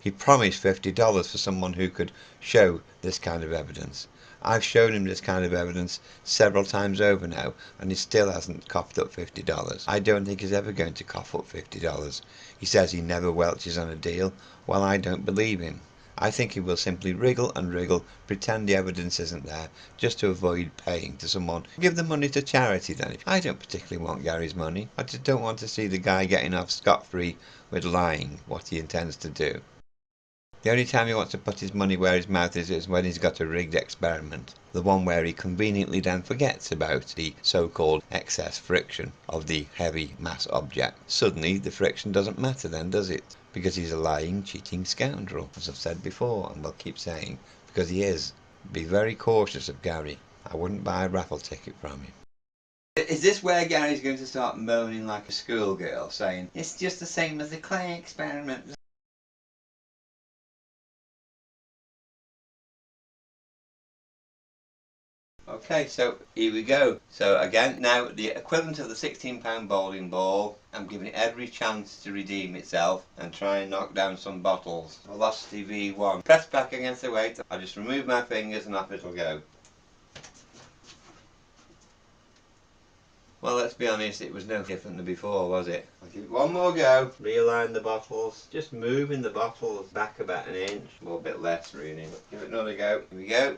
He promised $50 for someone who could show this kind of evidence. I've shown him this kind of evidence several times over now, and he still hasn't coughed up $50. I don't think he's ever going to cough up $50. He says he never welches on a deal. Well, I don't believe him. I think he will simply wriggle and wriggle, pretend the evidence isn't there, just to avoid paying to someone. Give the money to charity then. I don't particularly want Gary's money. I just don't want to see the guy getting off scot-free with lying what he intends to do. The only time he wants to put his money where his mouth is when he's got a rigged experiment. The one where he conveniently then forgets about the so-called excess friction of the heavy mass object. Suddenly the friction doesn't matter then, does it? Because he's a lying, cheating scoundrel, as I've said before, and will keep saying, because he is. Be very cautious of Gary. I wouldn't buy a raffle ticket from him. Is this where Gary's going to start moaning like a schoolgirl, saying, it's just the same as the clay experiment? Okay, so here we go. So again, now the equivalent of the £16 bowling ball, I'm giving it every chance to redeem itself and try and knock down some bottles. Velocity V1. Press back against the weight, I just remove my fingers and off it'll go. Well, let's be honest, it was no different than before, was it? I'll give it one more go. Realign the bottles. Just moving the bottles back about an inch, or a bit less really. Give it another go. Here we go.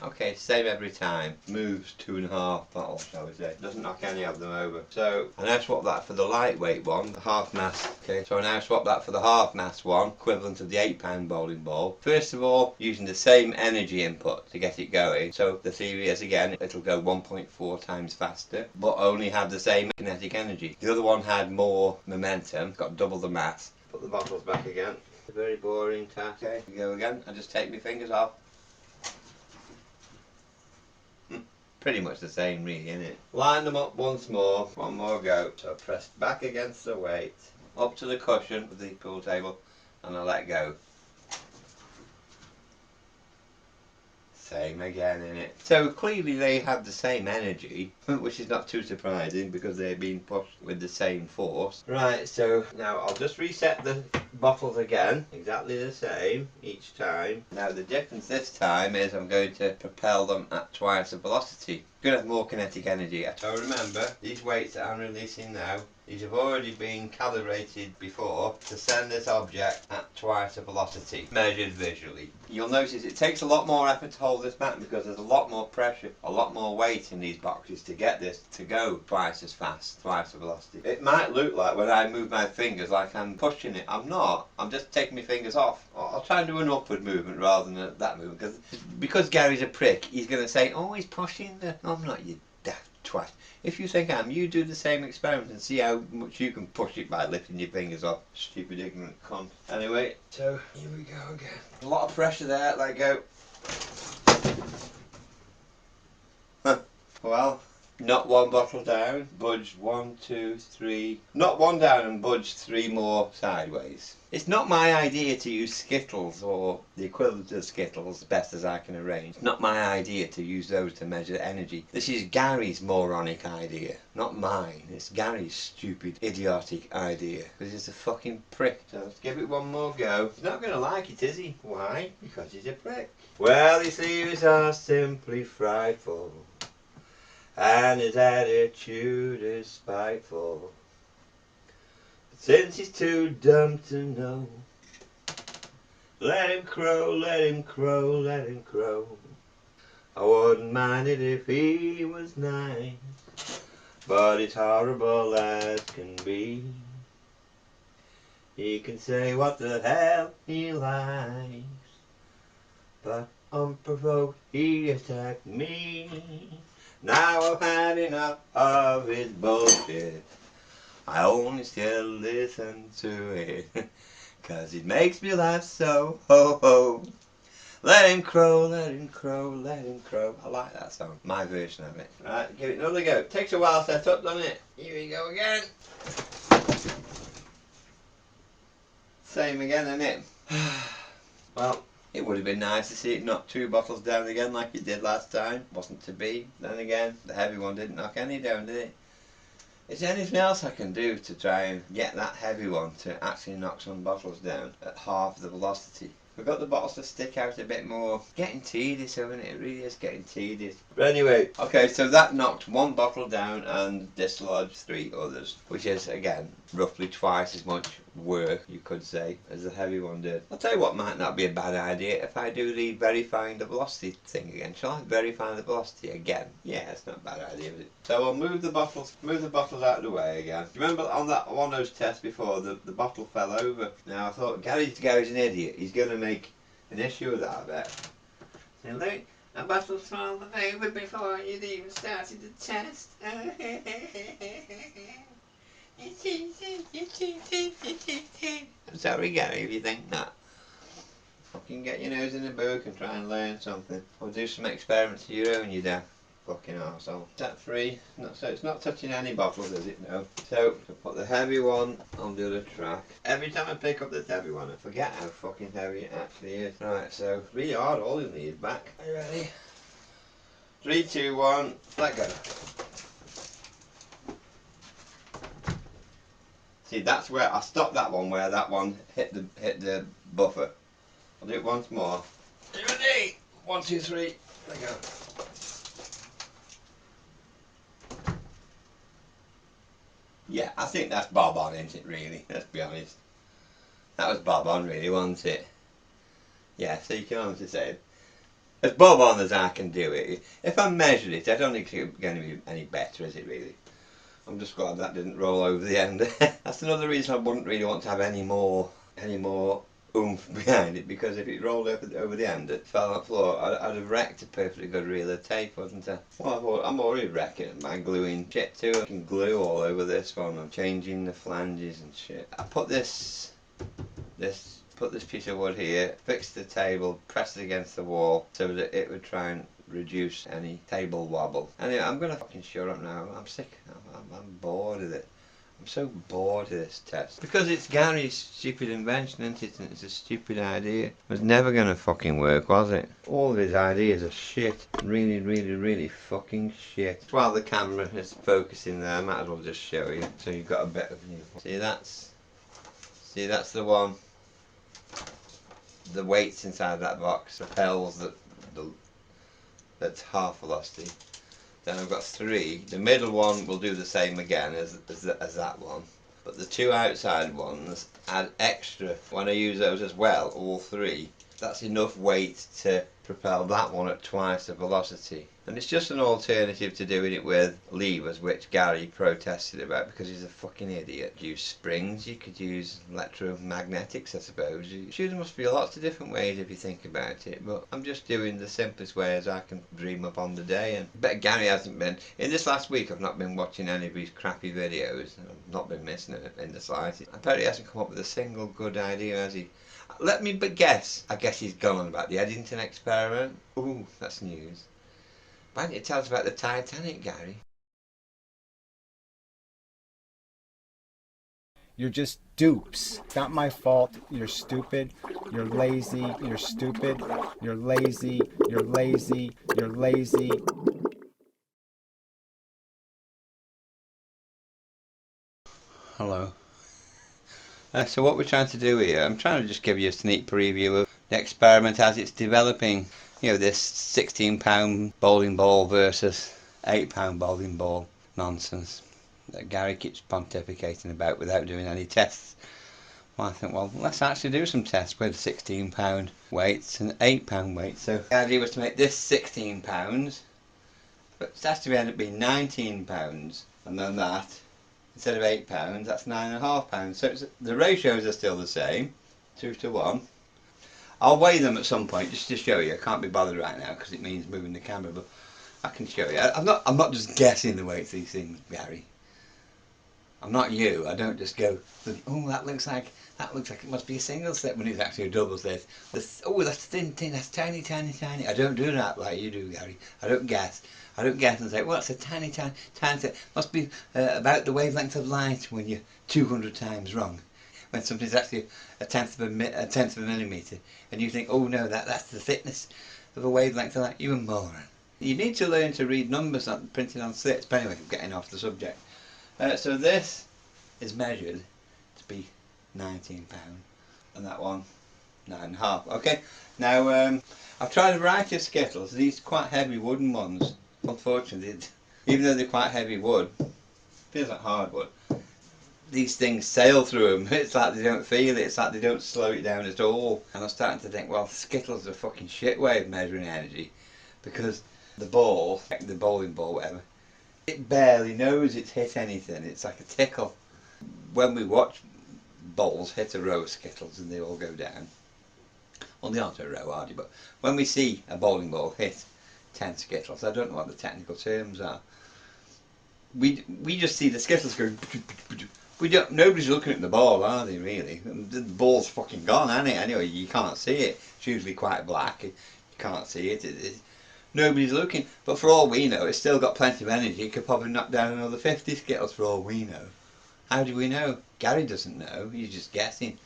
Okay, same every time. Moves 2.5 bottles, shall we say. Doesn't knock any of them over. So, I now swap that for the lightweight one, the half mass. Okay, so I now swap that for the half mass one, equivalent of the £8 bowling ball. First of all, using the same energy input to get it going. So the theory is again, it'll go 1.4 times faster, but only have the same kinetic energy. The other one had more momentum, got double the mass. Put the bottles back again. A very boring task. Okay, we go again. I just take my fingers off. Pretty much the same really, isn't it? Line them up once more, one more go. So press back against the weight, up to the cushion of the pool table, and I let go. Same again, innit? So clearly they have the same energy, which is not too surprising because they're being pushed with the same force. Right, so now I'll just reset the bottles again, exactly the same each time. Now the difference this time is I'm going to propel them at twice the velocity. Going to have more kinetic energy. So remember, these weights that I'm releasing now, these have already been calibrated before to send this object at twice the velocity, measured visually. You'll notice it takes a lot more effort to hold this back because there's a lot more pressure, a lot more weight in these boxes to get this to go twice as fast, twice the velocity. It might look like when I move my fingers like I'm pushing it. I'm not. I'm just taking my fingers off. I'll try and do an upward movement rather than that movement because Gary's a prick. He's going to say, oh, he's pushing the... No, I'm not, you daft twat. If you think I am, you do the same experiment and see how much you can push it by lifting your fingers off. Stupid ignorant cunt. Anyway, so here we go again. A lot of pressure there, let go. Huh. Well, not one bottle down, budge 1, 2, 3. Not one down and budge 3 more sideways. It's not my idea to use Skittles or the equivalent of Skittles, best as I can arrange. It's not my idea to use those to measure energy. This is Gary's moronic idea, not mine. It's Gary's stupid, idiotic idea. Because he's a fucking prick. So let's give it one more go. He's not going to like it, is he? Why? Because he's a prick. Well, his theories are simply frightful, and his attitude is spiteful. Since he's too dumb to know, let him crow, let him crow, let him crow. I wouldn't mind it if he was nice, but he's horrible as can be. He can say what the hell he likes, but unprovoked he attacked me. Now I've had enough of his bullshit. I only still listen to it, 'cause it makes me laugh so, ho ho. Let him crow, let him crow, let him crow. I like that song, my version of it. Right, give it another go. Takes a while to set up, doesn't it? Here we go again. Same again, isn't it? Well, it would have been nice to see it knock 2 bottles down again like it did last time. Wasn't to be. Then again, the heavy one didn't knock any down, did it? Is there anything else I can do to try and get that heavy one to actually knock some bottles down at half the velocity? We've got the bottles to stick out a bit more. Getting tedious, isn't it? It really is getting tedious. But anyway, okay, so that knocked one bottle down and dislodged 3 others, which is, again, roughly twice as much work, you could say, as the heavy one did. I'll tell you what might not be a bad idea if I do the verifying the velocity thing again. Shall I verify the velocity again? Yeah, it's not a bad idea, is it? So I'll move the bottles out of the way again. Do you remember on that one of those tests before, the bottle fell over? Now I thought, Gary's an idiot. He's going to make an issue of that, I bet. So look, a bottle's fallen over before you'd even started the test. I'm sorry, Gary, if you think that. Fucking get your nose in a book and try and learn something. Or do some experiments of your own, you damn fucking arsehole. That free, so it's not touching any bottles, is it? No. So, I'll put the heavy one on the other track. Every time I pick up this heavy one, I forget how fucking heavy it actually is. Right, so really hard holding these back. Are you ready? 3, 2, 1, let go. See, that's where I stopped that one where that one hit the buffer. I'll do it once more. Are you ready? 1, 2, 3, let go. Yeah, I think that's bob on, isn't it, really? Let's be honest. That was bob on, really, wasn't it? Yeah, so you can honestly say, as bob on as I can do it. If I measured it, I don't think it's going to be any better, is it, really? I'm just glad that didn't roll over the end. That's another reason I wouldn't really want to have any more oomph behind it, because if it rolled over the end, it fell on the floor, I'd have wrecked a perfectly good reel of tape, wouldn't I? Well, I'm already wrecking it by gluing shit too. I can glue all over this one and changing the flanges and shit. I put this piece of wood here, fixed the table, pressed it against the wall so that it would try and reduce any table wobble. Anyway, I'm gonna fucking shut up now. I'm sick. I'm bored of it. I'm so bored of this test. Because it's Gary's stupid invention, isn't it? And it's a stupid idea. It was never going to fucking work, was it? All of his ideas are shit. Really, really, really fucking shit. While the camera is focusing there, I might as well just show you. So you've got a better view. See, that's the one. The weights inside that box propels that's half velocity. Then I've got 3. The middle one will do the same again as that one. But the 2 outside ones add extra. When I use those as well, all 3, that's enough weight to propel that one at twice the velocity. And it's just an alternative to doing it with levers, which Gary protested about because he's a fucking idiot. Use springs, you could use electromagnetics, I suppose. Sure, there must be lots of different ways if you think about it, but I'm just doing the simplest way as I can dream up on the day. And I bet Gary hasn't been, in this last week I've not been watching any of his crappy videos, and I've not been missing it in the slightest. I bet he hasn't come up with a single good idea, has he? Let me but guess. I guess he's gone on about the Eddington experiment. Ooh, that's news. Why don't you tell us about the Titanic, Gary? You're just dupes. It's not my fault. You're stupid. You're lazy. You're stupid. You're lazy. You're lazy. You're lazy. Hello. So what we're trying to do here, I'm trying to just give you a sneak preview of the experiment as it's developing. You know, this 16-pound bowling ball versus 8-pound bowling ball nonsense that Gary keeps pontificating about without doing any tests. Well, I think, well, let's actually do some tests with 16-pound weights and 8-pound weights. So the idea was to make this 16 pounds, but it has to end up being 19 pounds, and then that, instead of 8 pounds, that's 9.5 pounds. So the ratios are still the same, 2 to 1. I'll weigh them at some point just to show you. I can't be bothered right now because it means moving the camera, but I can show you. I'm not just guessing the weights of these things, Gary. I'm not you. I don't just go, oh, that looks like it must be a single slip when it's actually a double slip. Oh, that's thin, that's tiny, tiny, tiny. I don't do that like you do, Gary. I don't guess and say, well, it's a tiny, tiny, tiny slip. Must be about the wavelength of light when you're 200 times wrong. When something's actually a tenth of a millimetre, and you think, oh no, that's the thickness of a wavelength of light. You're a moron. You need to learn to read numbers printed on slips. But anyway, I'm getting off the subject. So this is measured to be 19 pound, and that one 9.5. Okay, now I've tried a variety of Skittles. These quite heavy wooden ones. Unfortunately, even though they're quite heavy wood, feels like hardwood. These things sail through them. It's like they don't feel it. It's like they don't slow it down at all. And I'm starting to think, well, Skittles are a fucking shit way of measuring energy, because the ball, the bowling ball, whatever, it barely knows it's hit anything. It's like a tickle. When we watch bowls hit a row of Skittles and they all go down, well, they aren't a row, are they? But when we see a bowling ball hit 10 Skittles, I don't know what the technical terms are. We just see the Skittles going. We don't. Nobody's looking at the ball, are they? Really? The ball's fucking gone, isn't it? Anyway, you can't see it. It's usually quite black. You can't see it. Nobody's looking. But for all we know, it's still got plenty of energy. It could probably knock down another 50 Skittles for all we know. How do we know? Gary doesn't know. He's just guessing.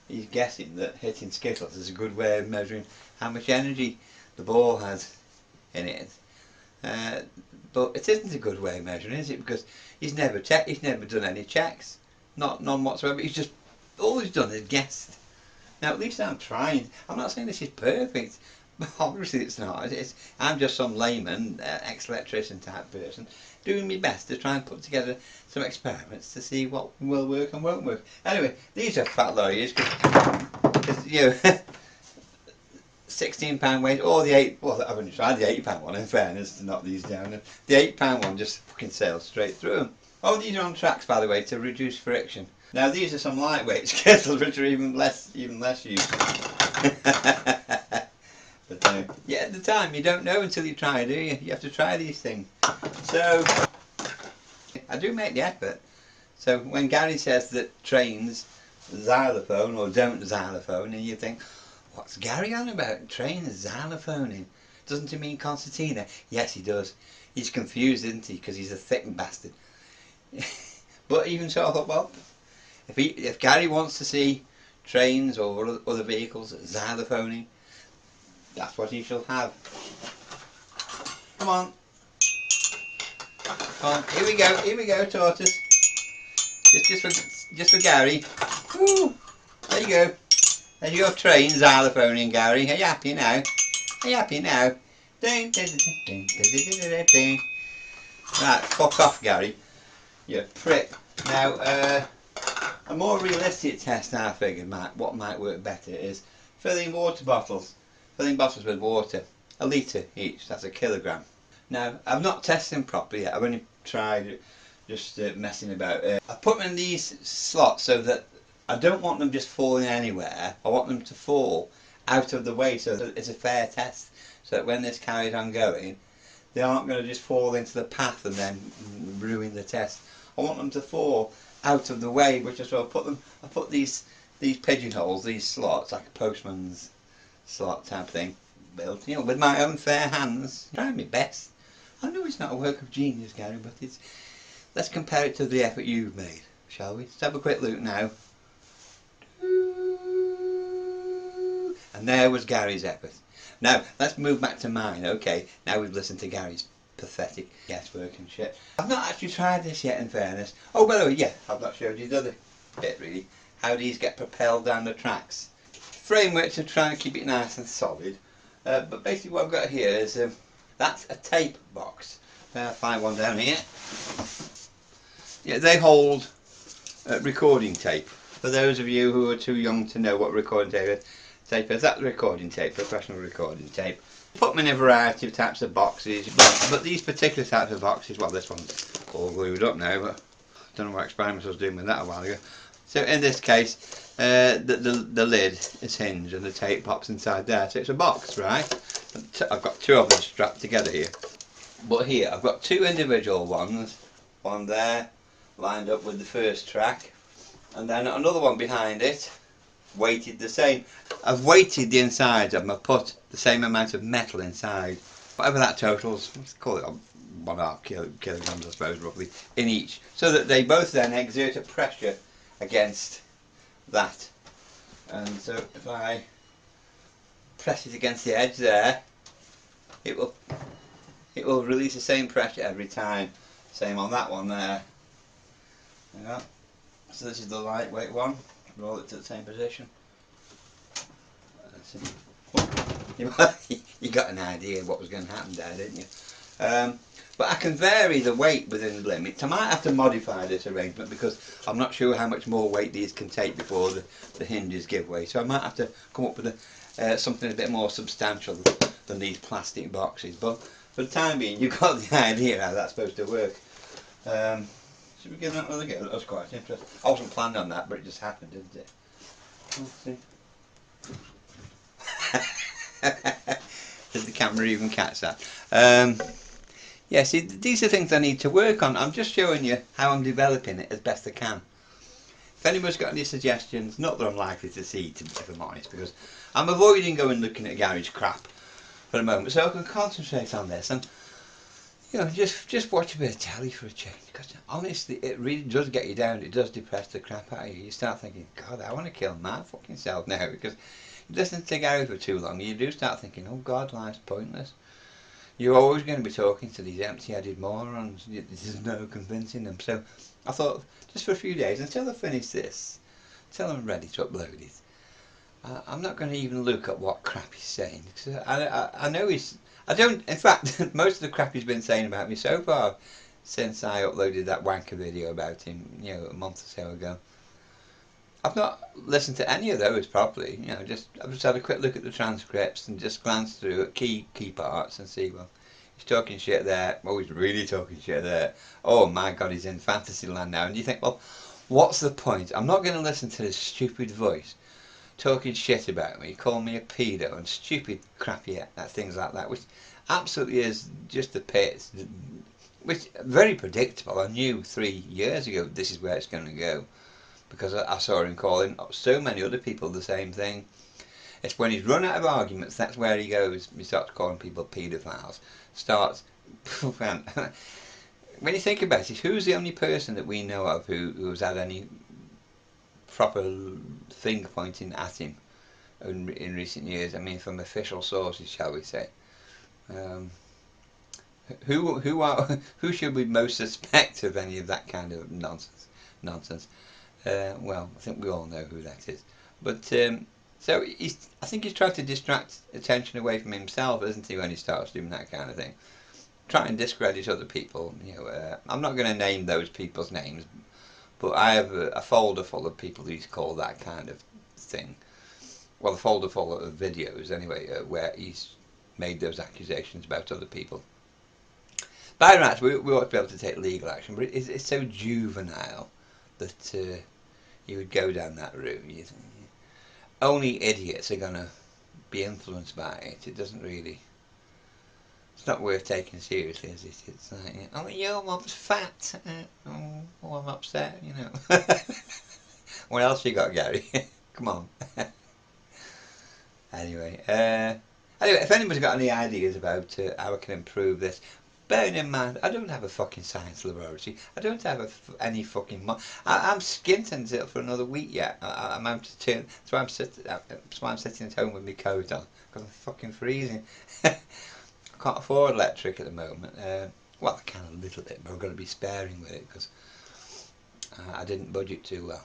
He's guessing that hitting Skittles is a good way of measuring how much energy the ball has in it. But it isn't a good way of measuring, is it? Because he's never checked. He's never done any checks. None whatsoever. He's just, all he's done is guessed. Now at least I'm trying. I'm not saying this is perfect. Obviously it's not. I'm just some layman, ex-electrician type person, doing my best to try and put together some experiments to see what will work and won't work. Anyway, these are fat lawyers because you know, £16 weight, or the 8, well I've only tried the £8 one in fairness to knock these down. The £8 one just fucking sails straight through them. Oh, these are on tracks, by the way, to reduce friction. Now these are some lightweight Skittles which are even less useful. But yeah, at the time you don't know until you try, do you? You have to try these things. So I do make the effort. So when Gary says that trains xylophone or don't xylophone, and you think, what's Gary on about? Trains xylophoning? Doesn't he mean concertina? Yes, he does. He's confused, isn't he? Because he's a thick bastard. But even so, I thought, well, if Gary wants to see trains or other vehicles xylophoning, that's what he shall have. Come on. Come on, here we go, tortoise. Just for Gary. Woo. There you go. There's your train xylophoning, Gary. Are you happy now? Are you happy now? Right, fuck off, Gary. You prick. Now, a more realistic test I figured what might work better is filling water bottles. Filling bottles with water. 1 litre each, that's 1 kilogram. Now, I've not tested them properly yet. I've only tried just messing about. I put them in these slots so that I don't want them just falling anywhere. I want them to fall out of the way so that it's a fair test. So that when this carries on going, they aren't going to just fall into the path and then ruin the test. I want them to fall out of the way, which is why I put these pigeonholes, these slots, like a postman's slot type thing, built, you know, with my own fair hands. Trying my best. I know it's not a work of genius, Gary, but let's compare it to the effort you've made, shall we? Let's have a quick look now. And there was Gary's effort. Now, let's move back to mine. Okay, now we've listened to Gary's pathetic guesswork and shit. I've not actually tried this yet, in fairness. Oh, by the way, yeah, I've not showed you the other bit, really. How these get propelled down the tracks. Framework to try and keep it nice and solid. But basically what I've got here is, that's a tape box. I'll find one down here. Yeah, they hold recording tape. For those of you who are too young to know what recording tape is, that's recording tape, professional recording tape. Put them in a variety of types of boxes, but these particular types of boxes, well, this one's all glued up now, but I don't know what experiments I was doing with that a while ago. So in this case, the lid is hinged and the tape pops inside there, so it's a box, right? I've got 2 of them strapped together here. But here, I've got 2 individual ones, one there, lined up with the first track, and then another one behind it, weighted the same. I've weighted the insides of them. I've put the same amount of metal inside, whatever that totals, let's call it 1.5 kilograms I suppose roughly, in each, so that they both then exert a pressure against that. And so if I press it against the edge there, it will release the same pressure every time. Same on that one there. Yeah. So this is the lightweight one. Roll it to the same position. You got an idea what was going to happen there, didn't you? But I can vary the weight within the limits. I might have to modify this arrangement because I'm not sure how much more weight these can take before the hinges give way. So I might have to come up with something a bit more substantial than these plastic boxes. But for the time being, you've got the idea how that's supposed to work. Should we give that another go? That was quite interesting. I wasn't planning on that, but it just happened, didn't it? Did the camera even catch that? Yeah, see, these are things I need to work on. I'm just showing you how I'm developing it as best I can. If anyone's got any suggestions, not that I'm likely to see, if I'm honest, because I'm avoiding going looking at garage crap for the moment, so I can concentrate on this and, you know, just watch a bit of telly for a change. Because honestly, it really does get you down. It does depress the crap out of you. You start thinking, God, I want to kill my fucking self now, because you listen to Gary for too long, you do start thinking, oh God, life's pointless. You're always going to be talking to these empty-headed morons. There's no convincing them. So I thought, just for a few days, until I finish this, until I'm ready to upload it, I'm not going to even look at what crap he's saying. Cause I know he's... I don't... In fact, most of the crap he's been saying about me so far, since I uploaded that wanker video about him, you know, a month or so ago, I've not listened to any of those properly. You know, I've just had a quick look at the transcripts and just glanced through at key parts and see, well, he's talking shit there. Oh, he's really talking shit there. Oh my God, he's in fantasy land now. And you think, well, what's the point? I'm not going to listen to this stupid voice talking shit about me, calling me a pedo and stupid crappy things like that, which absolutely is just the pits. Which very predictable. I knew 3 years ago this is where it's going to go, because I saw him calling so many other people the same thing. It's when he's run out of arguments, that's where he goes. He starts calling people paedophiles. When you think about it, who's the only person that we know of who's had any proper finger pointing at him in recent years? I mean, from official sources, shall we say? Who should we most suspect of any of that kind of nonsense? Well, I think we all know who that is. But so I think he's trying to distract attention away from himself, isn't he, when he starts doing that kind of thing? Try and discredit other people. You know, I'm not going to name those people's names, but I have a folder full of people he's called that kind of thing. Well, a folder full of videos, anyway, where he's made those accusations about other people. By rights, we ought to be able to take legal action, but it's so juvenile that you would go down that route. Only idiots are going to be influenced by it. It doesn't really... It's not worth taking seriously, is it? It's like, oh, your mum's fat. Oh, I'm upset, you know. What else you got, Gary? Come on. Anyway, if anybody's got any ideas about how I can improve this, bearing in mind, I don't have a fucking science laboratory. I don't have any fucking... I'm skint until for another week yet. I'm out to turn... That's why I'm sitting at home with my coat on, because I'm fucking freezing. I can't afford electric at the moment. Well, I can a little bit, but I've got to be sparing with it, because I didn't budget too well.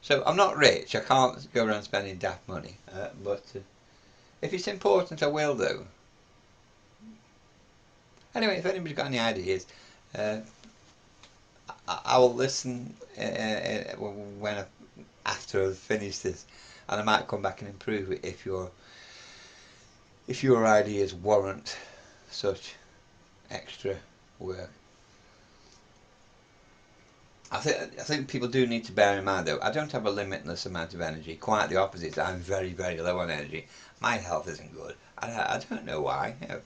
So I'm not rich. I can't go around spending daft money. But if it's important, I will do. Anyway, if anybody's got any ideas, I will listen after I've finished this, and I might come back and improve it if your ideas warrant such extra work. I think people do need to bear in mind, though, I don't have a limitless amount of energy. Quite the opposite. I'm very, very low on energy. My health isn't good. I don't know why. You know,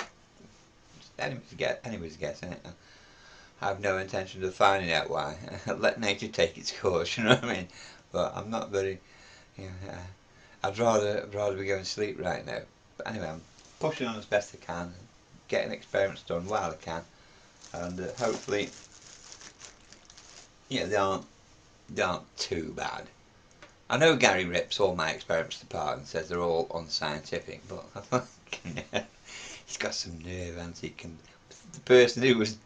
anybody's guessing it. I have no intention of finding out why. Let nature take its course, you know what I mean? But I'm not very... You know, I'd rather be going to sleep right now. But anyway, I'm pushing on as best I can, getting experiments done while I can, and hopefully, you know, they aren't too bad. I know Gary rips all my experiments apart and says they're all unscientific, but he's got some nerve, and he can... The person who was...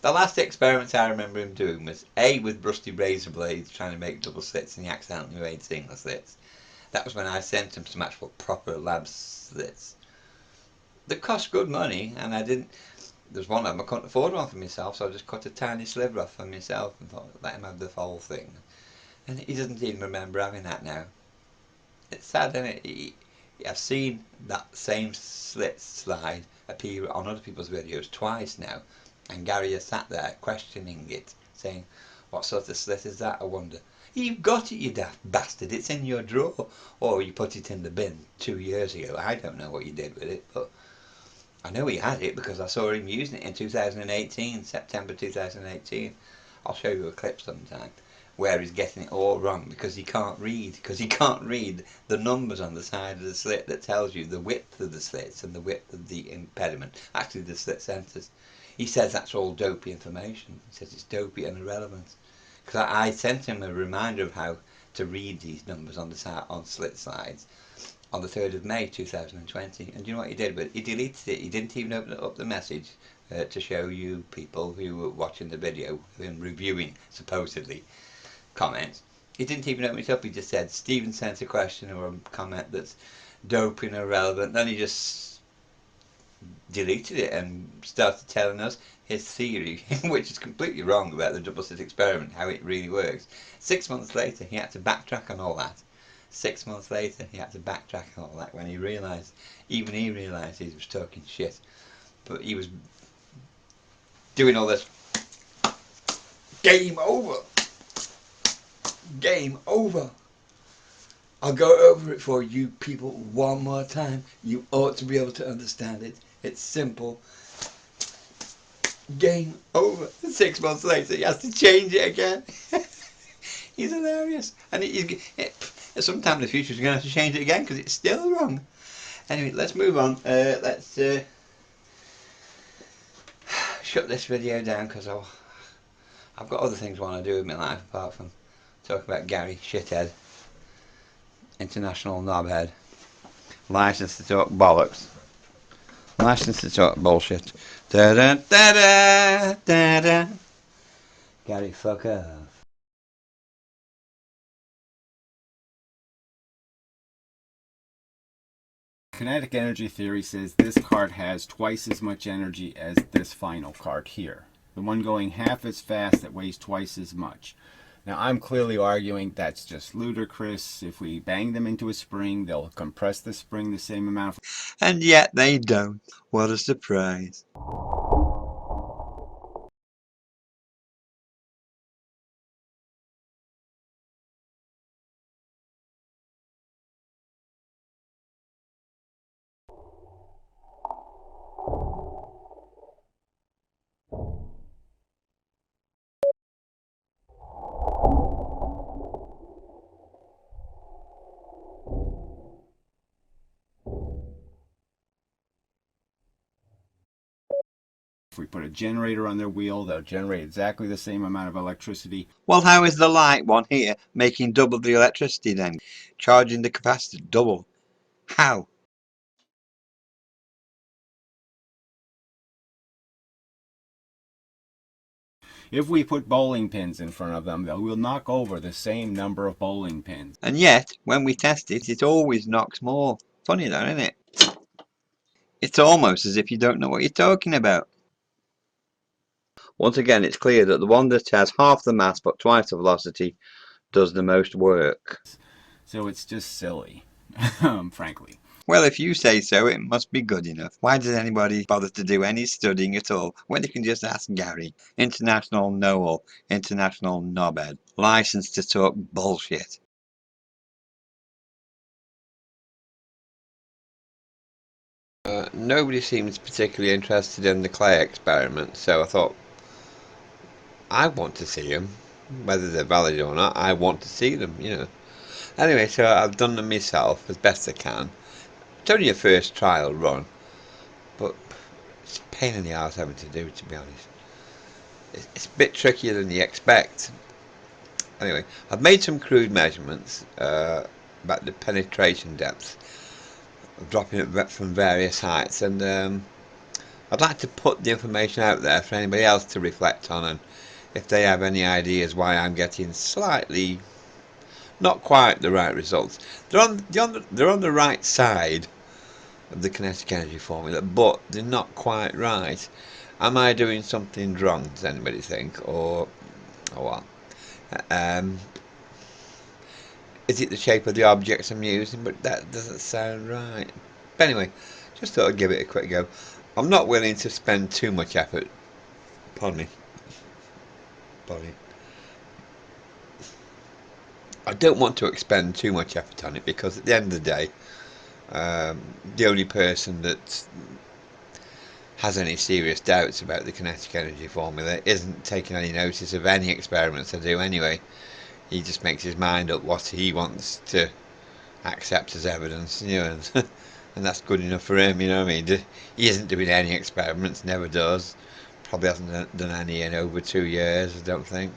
The last experiment I remember him doing was A, with rusty razor blades trying to make double slits, and he accidentally made single slits. That was when I sent him some actual proper lab slits. They cost good money, and I didn't. There's one of them I couldn't afford one for myself, so I just cut a tiny sliver off for myself and thought, let him have the whole thing. And he doesn't even remember having that now. It's sad, isn't it? I've seen that same slit slide appear on other people's videos twice now, and Gary has sat there questioning it, saying, what sort of slit is that, I wonder? You've got it, you daft bastard, it's in your drawer. Or you put it in the bin 2 years ago. I don't know what you did with it, but I know he had it because I saw him using it in 2018, September 2018. I'll show you a clip sometime where he's getting it all wrong because he can't read. Because he can't read the numbers on the side of the slit that tells you the width of the slits and the width of the impediment. Actually, the slit centres. He says that's all dopey information. He says it's dopey and irrelevant. Because I sent him a reminder of how to read these numbers on the on slit slides on the 3rd of May 2020, and do you know what he did? But he deleted it. He didn't even open up the message to show you people who were watching the video and reviewing supposedly comments. He didn't even open it up. He just said Stephen sent a question or a comment that's dopey and irrelevant. Then he just deleted it and started telling us his theory, which is completely wrong about the double slit experiment, how it really works. 6 months later, he had to backtrack on all that. 6 months later, he had to backtrack on all that when he realised, even he realised he was talking shit. But he was doing all this. Game over. Game over. I'll go over it for you people one more time. You ought to be able to understand it. It's simple. Game over. 6 months later, he has to change it again. He's hilarious. And sometime in the future, he's going to have to change it again because it's still wrong. Anyway, let's move on. Let's shut this video down because I've got other things I want to do with my life apart from talk about Gary Shithead, international knobhead, license to talk bollocks, license to talk bullshit. Da da da da da da. Gary, fuck off. Kinetic energy theory says this card has twice as much energy as this final card here. The one going half as fast that weighs twice as much. Now I'm clearly arguing that's just ludicrous. If we bang them into a spring, they'll compress the spring the same amount. And yet they don't. What a surprise. If we put a generator on their wheel, they'll generate exactly the same amount of electricity. Well, how is the light one here making double the electricity then? Charging the capacitor double. How? If we put bowling pins in front of them, they will knock over the same number of bowling pins. And yet, when we test it, it always knocks more. Funny though, isn't it? It's almost as if you don't know what you're talking about. Once again, it's clear that the one that has half the mass but twice the velocity does the most work. So it's just silly, frankly. Well, if you say so, it must be good enough. Why does anybody bother to do any studying at all when they can just ask Gary? International know-all, international knobhead, license to talk bullshit. Nobody seems particularly interested in the clay experiment, so I thought, I want to see them. Whether they're valid or not, I want to see them, you know. Anyway, so I've done them myself as best I can. It's only a first trial run, but it's a pain in the arse having to do, to be honest. It's a bit trickier than you expect. Anyway, I've made some crude measurements about the penetration depth of dropping it from various heights, and I'd like to put the information out there for anybody else to reflect on, and if they have any ideas why I'm getting slightly Not quite the right results. They're on the right side of the kinetic energy formula, but they're not quite right. Am I doing something wrong, does anybody think, or what? Is it the shape of the objects I'm using? But that doesn't sound right. But anyway, just thought I'd give it a quick go. I'm not willing to spend too much effort. Pardon me. I don't want to expend too much effort on it, because at the end of the day, the only person that has any serious doubts about the kinetic energy formula isn't taking any notice of any experiments I do anyway. He just makes his mind up what he wants to accept as evidence, and, and that's good enough for him, you know what I mean? He isn't doing any experiments, never does. Probably hasn't done any in over 2 years, I don't think.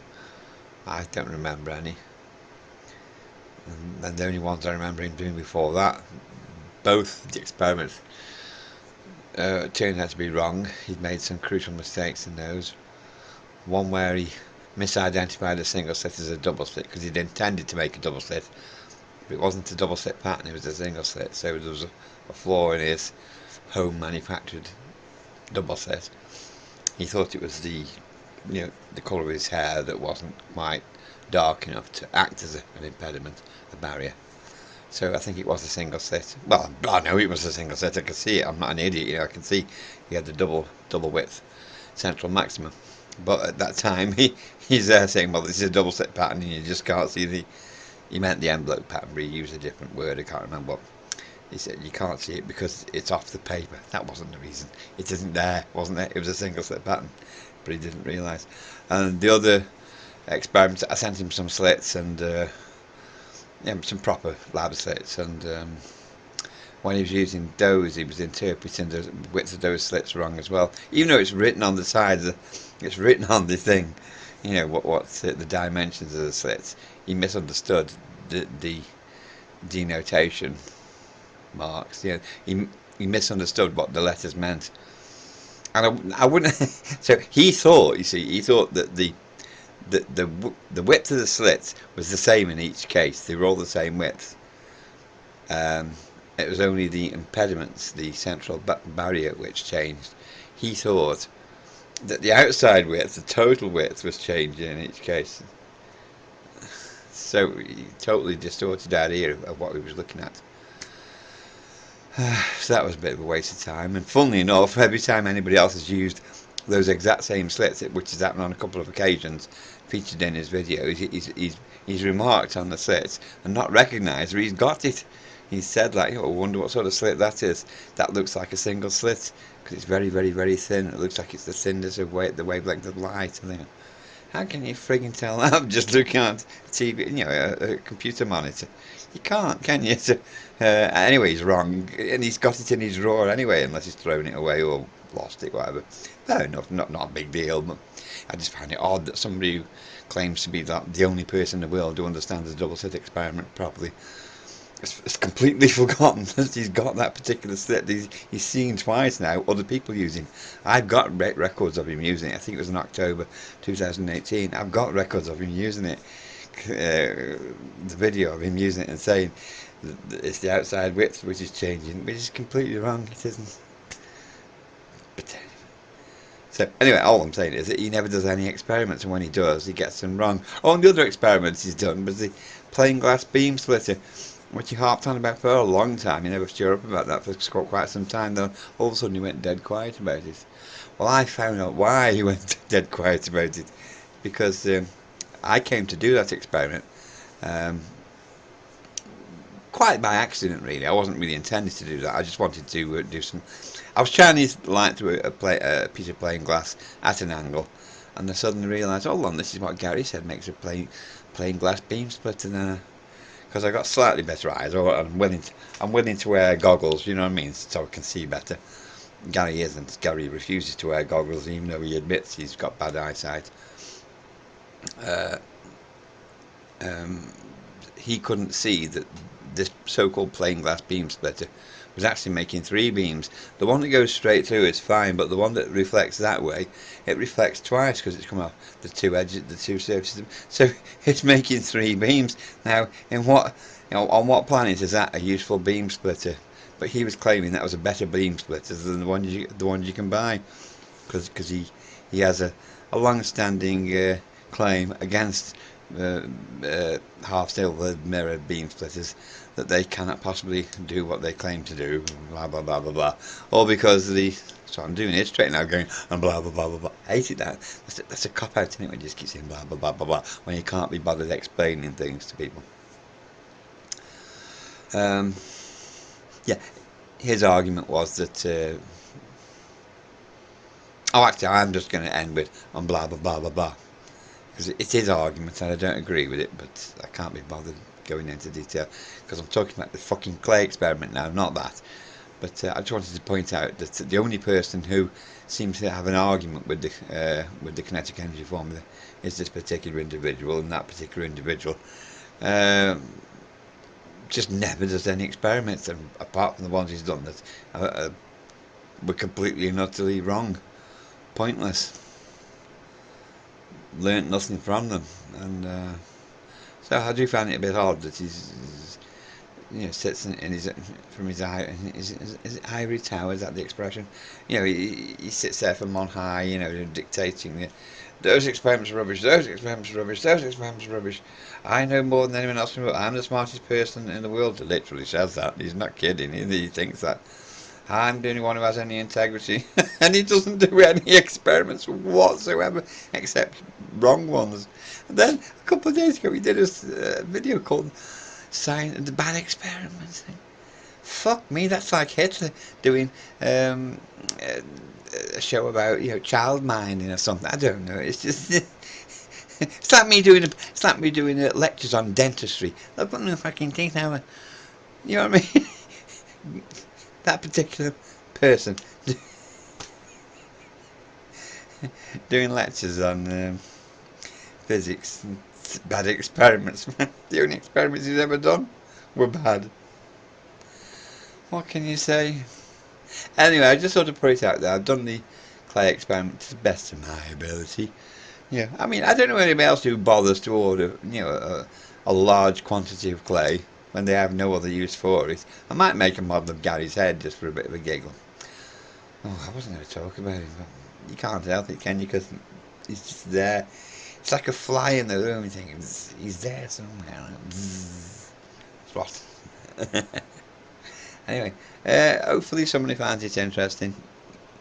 I don't remember any. And the only ones I remember him doing before that, both the experiments turned out to be wrong. He'd made some crucial mistakes in those. One where he misidentified a single slit as a double slit because he'd intended to make a double slit, but it wasn't a double slit pattern, it was a single slit, so there was a flaw in his home manufactured double slit. He thought it was the colour of his hair that wasn't quite dark enough to act as an impediment, a barrier. So I think it was a single slit. Well, I know it was a single slit. I could see it. I'm not an idiot. I can see he had the double width central maximum. But at that time, he's saying, well, this is a double slit pattern, and you just can't see the. He meant the envelope pattern, but he used a different word. I can't remember what. He said you can't see it because it's off the paper. That wasn't the reason. It isn't there, wasn't it? It was a single slit pattern, but he didn't realise. And the other experiments, I sent him some slits and some proper lab slits, and when he was using those, he was interpreting the width of those slits wrong as well. Even though it's written on the side, it's written on the thing, what's the dimensions of the slits. He misunderstood the denotation marks. He misunderstood what the letters meant, and I wouldn't. So he thought, that the width of the slits was the same in each case. They were all the same width. It was only the impediments, the central barrier, which changed. He thought that the outside width, the total width, was changing in each case. So he totally distorted idea of what he was looking at. So that was a bit of a waste of time. And funnily enough, every time anybody else has used those exact same slits, which has happened on a couple of occasions, featured in his video, he's remarked on the slits and not recognised where he's got it. He said, like, I wonder what sort of slit that is. That looks like a single slit because it's very, very, very thin. It looks like it's the thinness of the wavelength of light. I think, how can you frigging tell that just looking at TV, a computer monitor? You can't, can you? So, anyway, he's wrong, and he's got it in his drawer anyway, unless he's thrown it away or lost it, whatever. Fair enough, not a big deal, but I just find it odd that somebody who claims to be the only person in the world who understands the double slit experiment properly it's completely forgotten that he's got that particular slit. He's seen twice now other people using. I've got records of him using it. I think it was in October 2018. I've got records of him using it. The video of him using it and saying that it's the outside width which is changing, which is completely wrong. It isn't. But so anyway, all I'm saying is that he never does any experiments, and when he does, he gets them wrong. Oh, and the other experiments he's done was the plain glass beam splitter, which he harped on about for a long time. He never stirred up about that for quite some time. Then all of a sudden he went dead quiet about it. Well, I found out why he went dead quiet about it, because I came to do that experiment quite by accident, really. I wasn't really intended to do that. I just wanted to do some. I was shining his light through a piece of plain glass at an angle, and I suddenly realised, hold on, this is what Gary said makes a plain glass beam splitter. Then, because I got slightly better eyes, I'm willing to wear goggles, you know what I mean, so I can see better. Gary isn't. Gary refuses to wear goggles, even though he admits he's got bad eyesight. He couldn't see that this so-called plain glass beam splitter was actually making 3 beams. The one that goes straight through is fine, but the one that reflects that way, it reflects twice because it's come off the 2 edges, the 2 surfaces. So it's making 3 beams. Now, in what, on what planet is that a useful beam splitter? But he was claiming that was a better beam splitter than the ones you can buy, because he has a long-standing claim against half-silver mirror beam splitters, that they cannot possibly do what they claim to do, blah blah blah blah blah, all because of the. So I'm doing it straight now, going and blah blah blah blah blah. I hated that. That's a cop out, isn't it? When you just keep saying blah blah blah blah blah when you can't be bothered explaining things to people. Yeah, his argument was that. Oh, actually, I'm just going to end with on blah blah blah blah blah, because it's his argument and I don't agree with it, but I can't be bothered going into detail because I'm talking about the fucking clay experiment now, not that. But I just wanted to point out that the only person who seems to have an argument with the kinetic energy formula is this particular individual, and that particular individual just never does any experiments, and apart from the ones he's done that were completely and utterly wrong, pointless, learnt nothing from them, and so I do find it a bit odd that he's sits in his from his eye. Is it ivory tower? Is that the expression? He sits there from on high, dictating those experiments are rubbish. Those experiments are rubbish. Those experiments are rubbish. I know more than anyone else. I'm the smartest person in the world. He literally says that. He's not kidding. He thinks that. I'm the only one who has any integrity, and he doesn't do any experiments whatsoever, except wrong ones. And then a couple of days ago, he did a video called "The Bad Experiments." Fuck me, that's like Hitler doing a show about child minding or something. I don't know. It's just it's like me doing lectures on dentistry. I've got no fucking teeth now. You know what I mean? That particular person doing lectures on physics and bad experiments. The only experiments he's ever done were bad. What can you say? Anyway, I just sort of put it out there. I've done the clay experiment to the best of my ability. Yeah, I mean, I don't know anybody else who bothers to order, a large quantity of clay when they have no other use for it. I might make a model of Gary's head just for a bit of a giggle. Oh, I wasn't going to talk about him, but you can't help it, can you? Because he's just there. It's like a fly in the room. You think he's there somewhere. What? Anyway, hopefully somebody finds it interesting.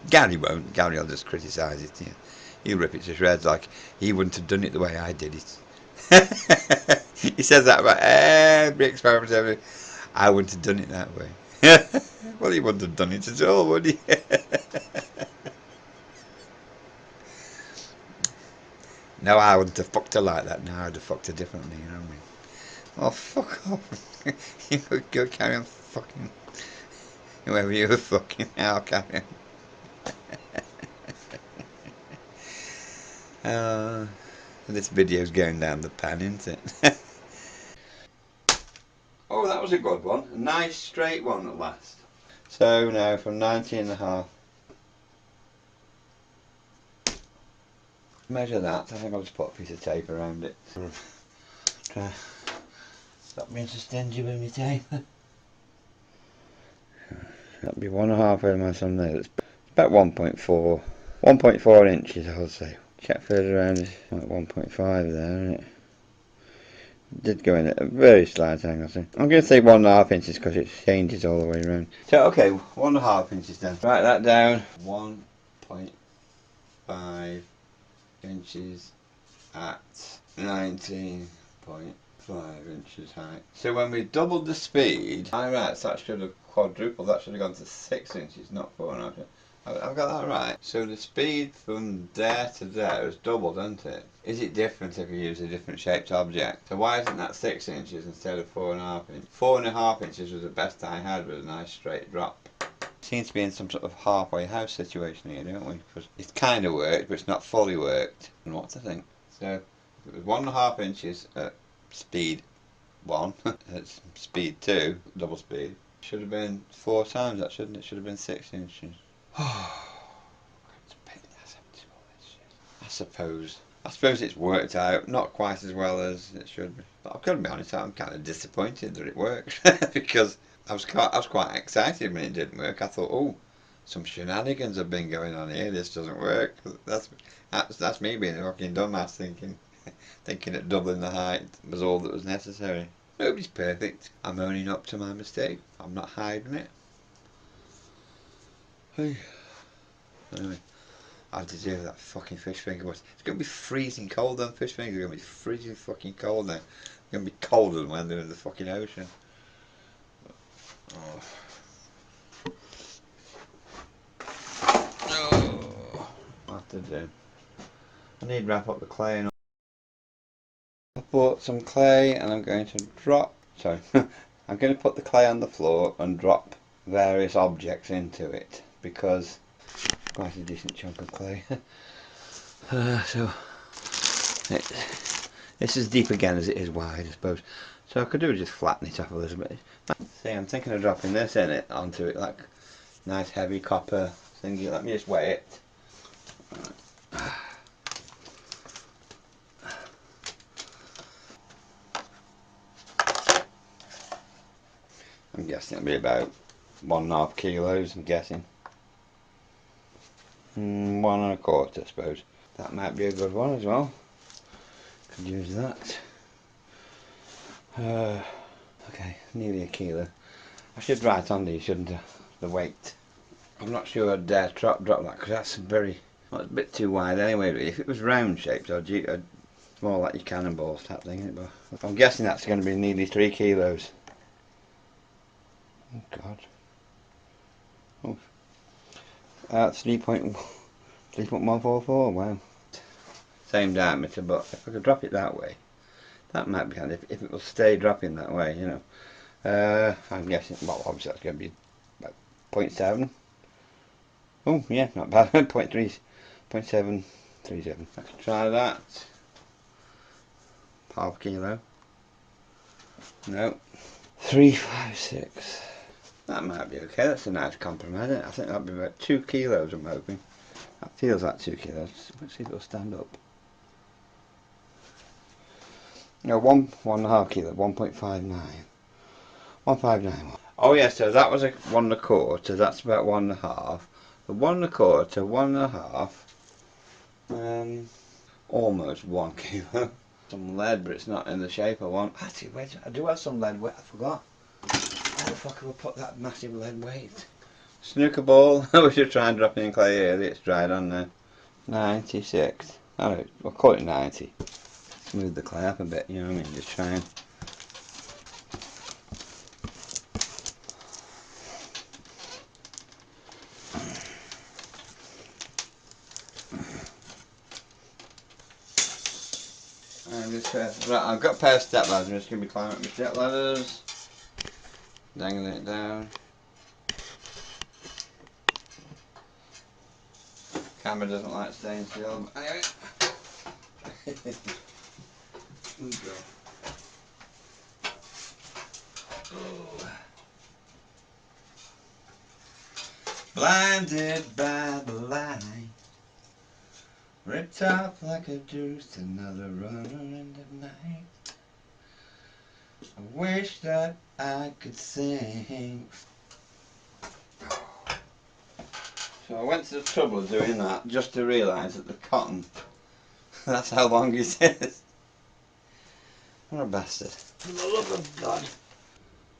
Gary won't. Gary will just criticise it. He'll rip it to shreds like he wouldn't have done it the way I did it. He says that about every experiment ever. I wouldn't have done it that way. Well, he wouldn't have done it at all, would he? No, I wouldn't have fucked her like that. No, I'd have fucked her differently, you know what I mean? Oh, fuck off. You go carry on fucking whoever you were fucking. I'll carry on. This video's going down the pan, isn't it? Oh, that was a good one. A nice straight one at last. So now from 19.5. Measure that. I think I'll just put a piece of tape around it. Try. Stop being so stingy with me tape. That'll be 1.5 of my thumb there. It's about 1.4 inches, I would say. Check further around, it's like 1.5 there, isn't it? Did go in at a very slight angle, so I'm going to say 1.5 inches because it changes all the way around. So, okay, 1.5 inches then. Write that down. 1.5 inches at 19.5 inches height. So when we doubled the speed, right, so that should have quadrupled. That should have gone to 6 inches, not 4.5 inches. I've got that right. So the speed from there to there is doubled, isn't it? Is it different if you use a different shaped object? So why isn't that 6 inches instead of 4.5 inches? 4.5 inches was the best I had with a nice straight drop. Seems to be in some sort of halfway house situation here, don't we? Because it's kind of worked, but it's not fully worked. And what to think? So if it was 1.5 inches at speed 1, at speed 2, double speed, Should have been 4 times that, shouldn't it? Should have been 6 inches. It's a pain in the ass having to do all this shit. I suppose it's worked out, not quite as well as it should be. But I've got to be honest, I'm kind of disappointed that it worked because I was quite excited when it didn't work. I thought, oh, some shenanigans have been going on here. This doesn't work. That's me being a fucking dumbass thinking that doubling the height was all that was necessary. Nobody's perfect. I'm owning up to my mistake. I'm not hiding it. Hey. Anyway, I deserve that fucking fish finger. It's going to be freezing cold. Them fish fingers are going to be freezing fucking cold now. They're going to be colder than when they're in the fucking ocean. Oh. What to do? I need to wrap up the clay. And I bought some clay and I'm going to drop. Sorry, I'm going to put the clay on the floor and drop various objects into it because it's quite a decent chunk of clay. It's as deep again as it is wide, I suppose. So I could do is just flatten it up a little bit. See, I'm thinking of dropping this in it onto it, like nice heavy copper thingy. Let me just weigh it. I'm guessing it'll be about 1.5 kilos, I'm guessing. 1.25, I suppose. That might be a good one as well. Could use that. Okay, nearly a kilo. I should write on these, shouldn't I? The weight. I'm not sure I'd dare drop that because that's well, it's a bit too wide anyway. Really. If it was round shaped, it's more like your cannonballs type thing. Isn't it? But I'm guessing that's going to be nearly 3 kilos. Oh God. Oh. 3.144. Wow. Same diameter, but if I could drop it that way, that might be handy. If it will stay dropping that way, you know. I'm guessing. Well, obviously that's going to be about 0.7. Oh yeah, not bad. 0.737. Let's try that. Half kilo. No. 356. That might be okay. That's a nice compromise. I think that'll be about 2 kilos. I'm hoping. That feels like 2 kilos. Let's see if it'll stand up. No, 1.5 kilo. 1.59. 1.591. Oh yeah, so that was a 1.25. That's about 1.5. The 1.25 to 1.5. Almost 1 kilo. Some lead, but it's not in the shape I want. Actually, wait, I do have some lead weight. I forgot. Where the fuck have I put that massive lead weight? Snooker ball. I was just trying to drop it in clay earlier. It's dried on now. 96. Alright, we'll call it 90. Smooth the clay up a bit, you know what I mean? Just try and. Right, I've got a pair of step ladders. I'm just going to be climbing up my step ladders, dangling it down. Camera doesn't like staying still, but anyway. Blinded by the light, ripped off like a deuce, another runner in the night. I wish that I could sing. So I went to the trouble of doing that just to realise that the cotton, that's how long it is. What a bastard. For the love of God.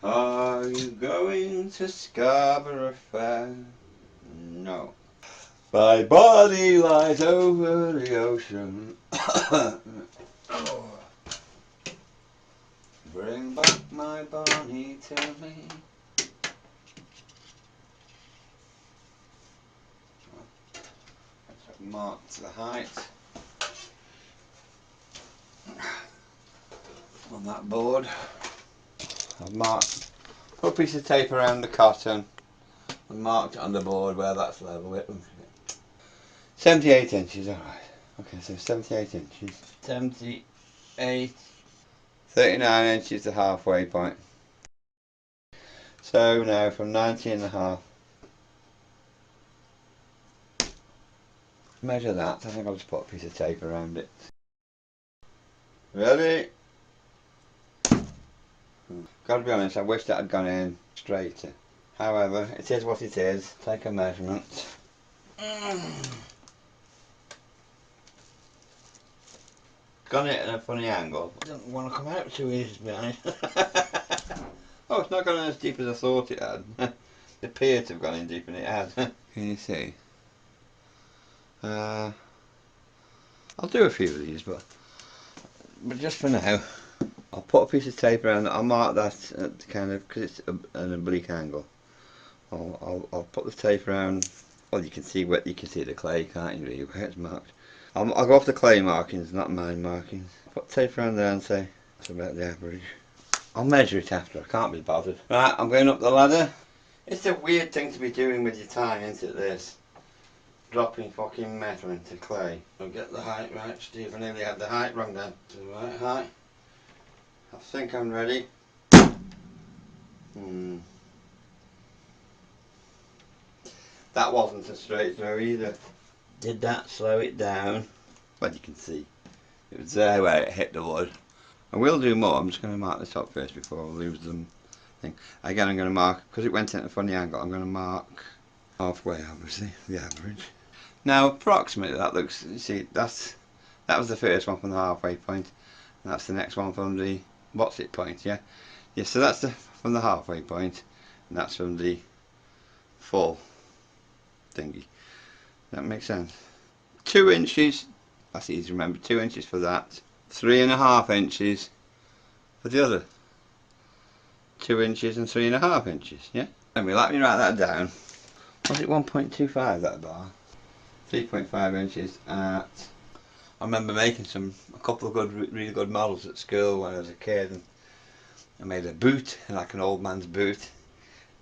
Are you going to Scarborough Fair? No. My body lies over the ocean. Oh. Bring back my Bonnie to me. Let's mark the height on that board. I've marked, put a piece of tape around the cotton and marked it on the board where that's level with. 78 inches, alright. Okay, so 78 inches. 78. 39 inches the halfway point. So now from 90.5. Measure that. I think I'll just put a piece of tape around it. Ready? Gotta be honest, I wish that had gone in straighter. However, it is what it is. Take a measurement. Got it at a funny angle. I didn't want to come out too easy, to be honest. Oh, it's not gone in as deep as I thought it had. It appeared to have gone in deeper than it had. Can you see? I'll do a few of these, but just for now, I'll put a piece of tape around it. I'll mark that at kind of, because it's an oblique angle. I'll put the tape around. Well, you can see the clay, can't you? Really, where it's marked. I'll go off the clay markings, not mine markings. Put tape around there and say that's about the average. I'll measure it after. I can't be bothered. Right, I'm going up the ladder. It's a weird thing to be doing with your time, isn't it? This. Dropping fucking metal into clay. I'll get the height right, Steve. I nearly had the height wrong then. To the right height. I think I'm ready. That wasn't a straight throw either. Did that slow it down? Well, you can see. It was there where it hit the wood. I will do more. I'm just going to mark the top first before I lose them. Again, I'm going to mark, because it went in a funny angle, I'm going to mark halfway, obviously, the average. Now, approximately, that looks, you see, that was the first one from the halfway point, and that's the next one from the what's it point, yeah? Yeah, so that's from the halfway point, and that's from the full thingy. That makes sense. 2 inches, that's easy to remember, 2 inches for that, 3.5 inches for the other. 2 inches and 3.5 inches, yeah? Anyway, let me write that down. Was it 1.25 that bar? 3.5 inches at... I remember making a couple of really good models at school when I was a kid, and I made a boot, like an old man's boot,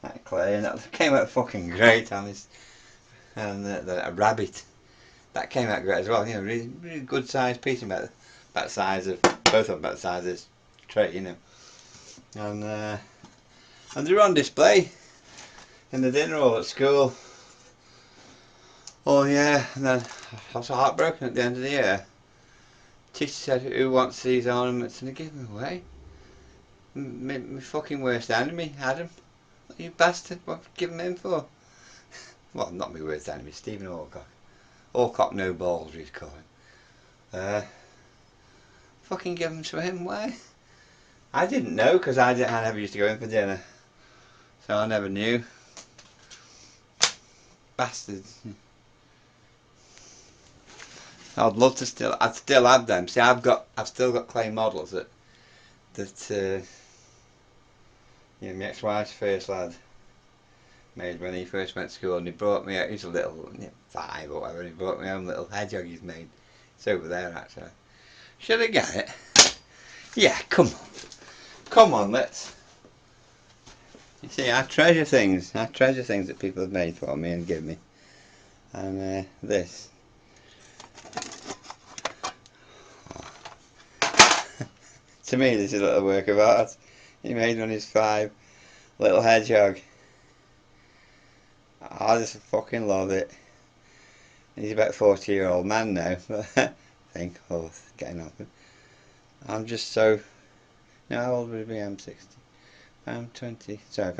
like clay, and that came out fucking great on this. And a rabbit, that came out great as well. You know, really good sized piece, about the size of both of them, about the size of this tray, you know. And they were on display in the dinner hall at school. Oh yeah, and then I was heartbroken at the end of the year. Teacher said, "Who wants these ornaments?" And they gave them away. My fucking worst enemy, Adam. You bastard, what have you given him for? Well, not my worst enemy, Stephen Alcock. Alcock no balls, he's called him. Fucking give them to him, why? I didn't know, because I never used to go in for dinner. So I never knew. Bastards. I'd love to I'd still have them. See, I've still got clay models that you know, my ex-wife's first lad made when he first went to school, and he brought me out. He's a little, 5 or whatever. And he brought me home a little hedgehog he's made. It's over there actually. Should I get it? Yeah, come on, let's. You see, I treasure things. I treasure things that people have made for me and give me. And this. To me, this is a little work of art. He made when he was 5. Little hedgehog. I just fucking love it. He's about 40-year-old man now, but I think, getting on. I'm just so. Now, how old would he be? I'm 60. I'm 20. Sorry,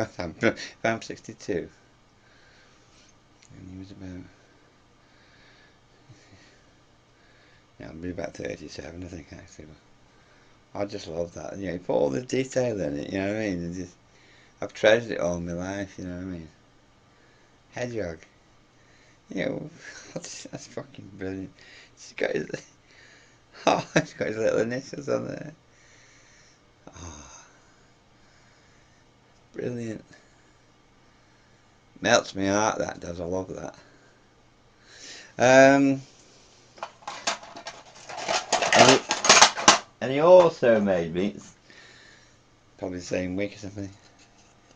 I'm 62. And he was about. Yeah, I'll be about 37, I think, actually. But I just love that. You know, you put all the detail in it, you know what I mean? I've treasured it all my life, you know what I mean? Hedgehog. You know, that's fucking brilliant. He's got his, he's got his little initials on there. Oh, brilliant. Melts my heart, that does. I love that. And he also made me, it's probably the same week or something,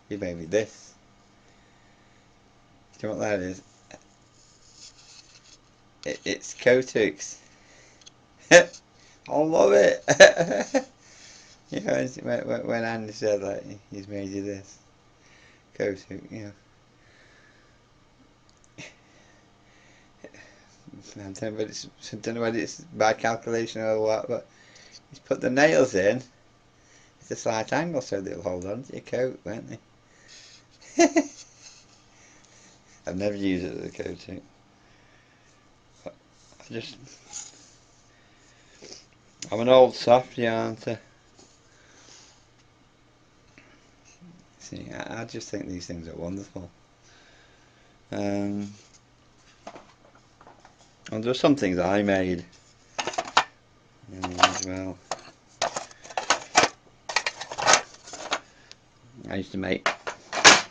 he made me this. Do you know what that is? It's Kotix. I love it. You know, when Andy said that, he's made you this. coat, you know. I don't know whether it's by calculation or what, but he's put the nails in. It's a slight angle so they'll hold on to your coat, won't they? I've never used it as a coating. I'm an old softie, aren't I? See, I just think these things are wonderful. And there are some things I made as well. I used to make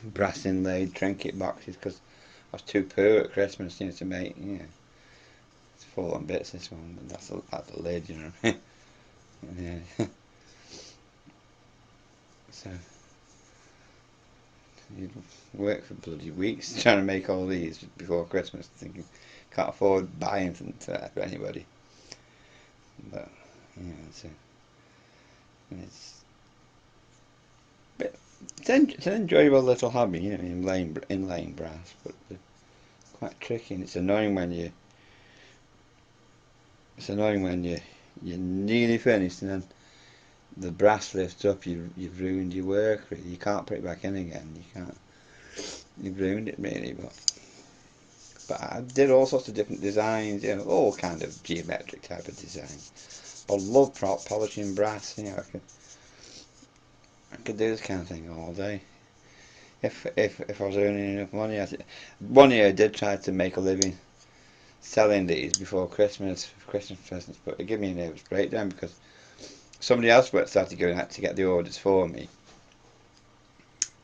brass inlaid trinket boxes because I was too poor at Christmas, you know, to make, you know, it's full on bits this one, but that's the lid, you know. Yeah. So you'd work for bloody weeks trying to make all these before Christmas, thinking can't afford buying them for anybody. But yeah, it's an enjoyable little hobby, you know, inlaying brass, but it's quite tricky, and it's annoying when you're nearly finished and then the brass lifts up. You've ruined your work. Really. You can't put it back in again. You've ruined it really. But I did all sorts of different designs, you know, all kind of geometric type of designs. I love polishing brass. You know, I could do this kind of thing all day. If I was earning enough money. One year I did try to make a living selling these before Christmas for Christmas presents, but it gave me a nervous breakdown because somebody else started going out to get the orders for me,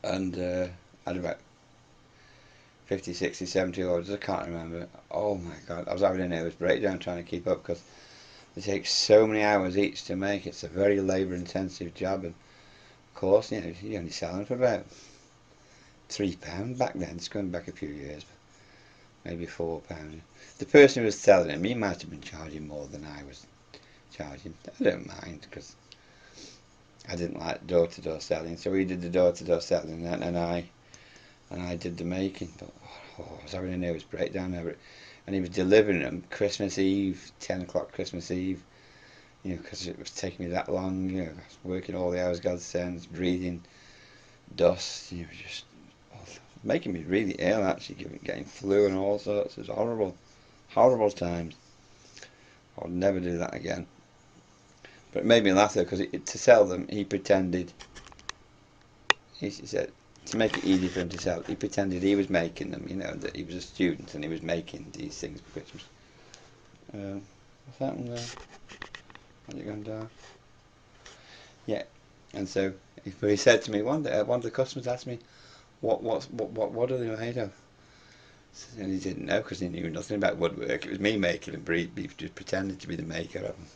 and I had about 50, 60, 70 orders, I can't remember. Oh my god, I was having a nervous breakdown trying to keep up because it takes so many hours each to make. It's a very labour intensive job, and of course, you know, you're only selling for about £3 back then. It's going back a few years, maybe £4. The person who was selling them, he might have been charging more than I was charging. I don't mind because I didn't like door-to-door selling, so he did the door-to-door selling, and I did the making. But I was having a nervous breakdown over it. And he was delivering them Christmas Eve, 10 o'clock Christmas Eve, you know, because it was taking me that long. You know, I was working all the hours God sends, breathing dust. You know, just making me really ill. Actually, getting flu and all sorts. It was horrible, horrible times. I'll never do that again. But it made me laugh though, because to sell them, he pretended. He said to make it easy for him to sell, he pretended he was making them. You know, that he was a student and he was making these things for Christmas. What's happened there? How's it going down? Yeah, and so he said to me one day, one of the customers asked me, what are they made of? And he didn't know because he knew nothing about woodwork. It was me making them. He just pretended to be the maker of them.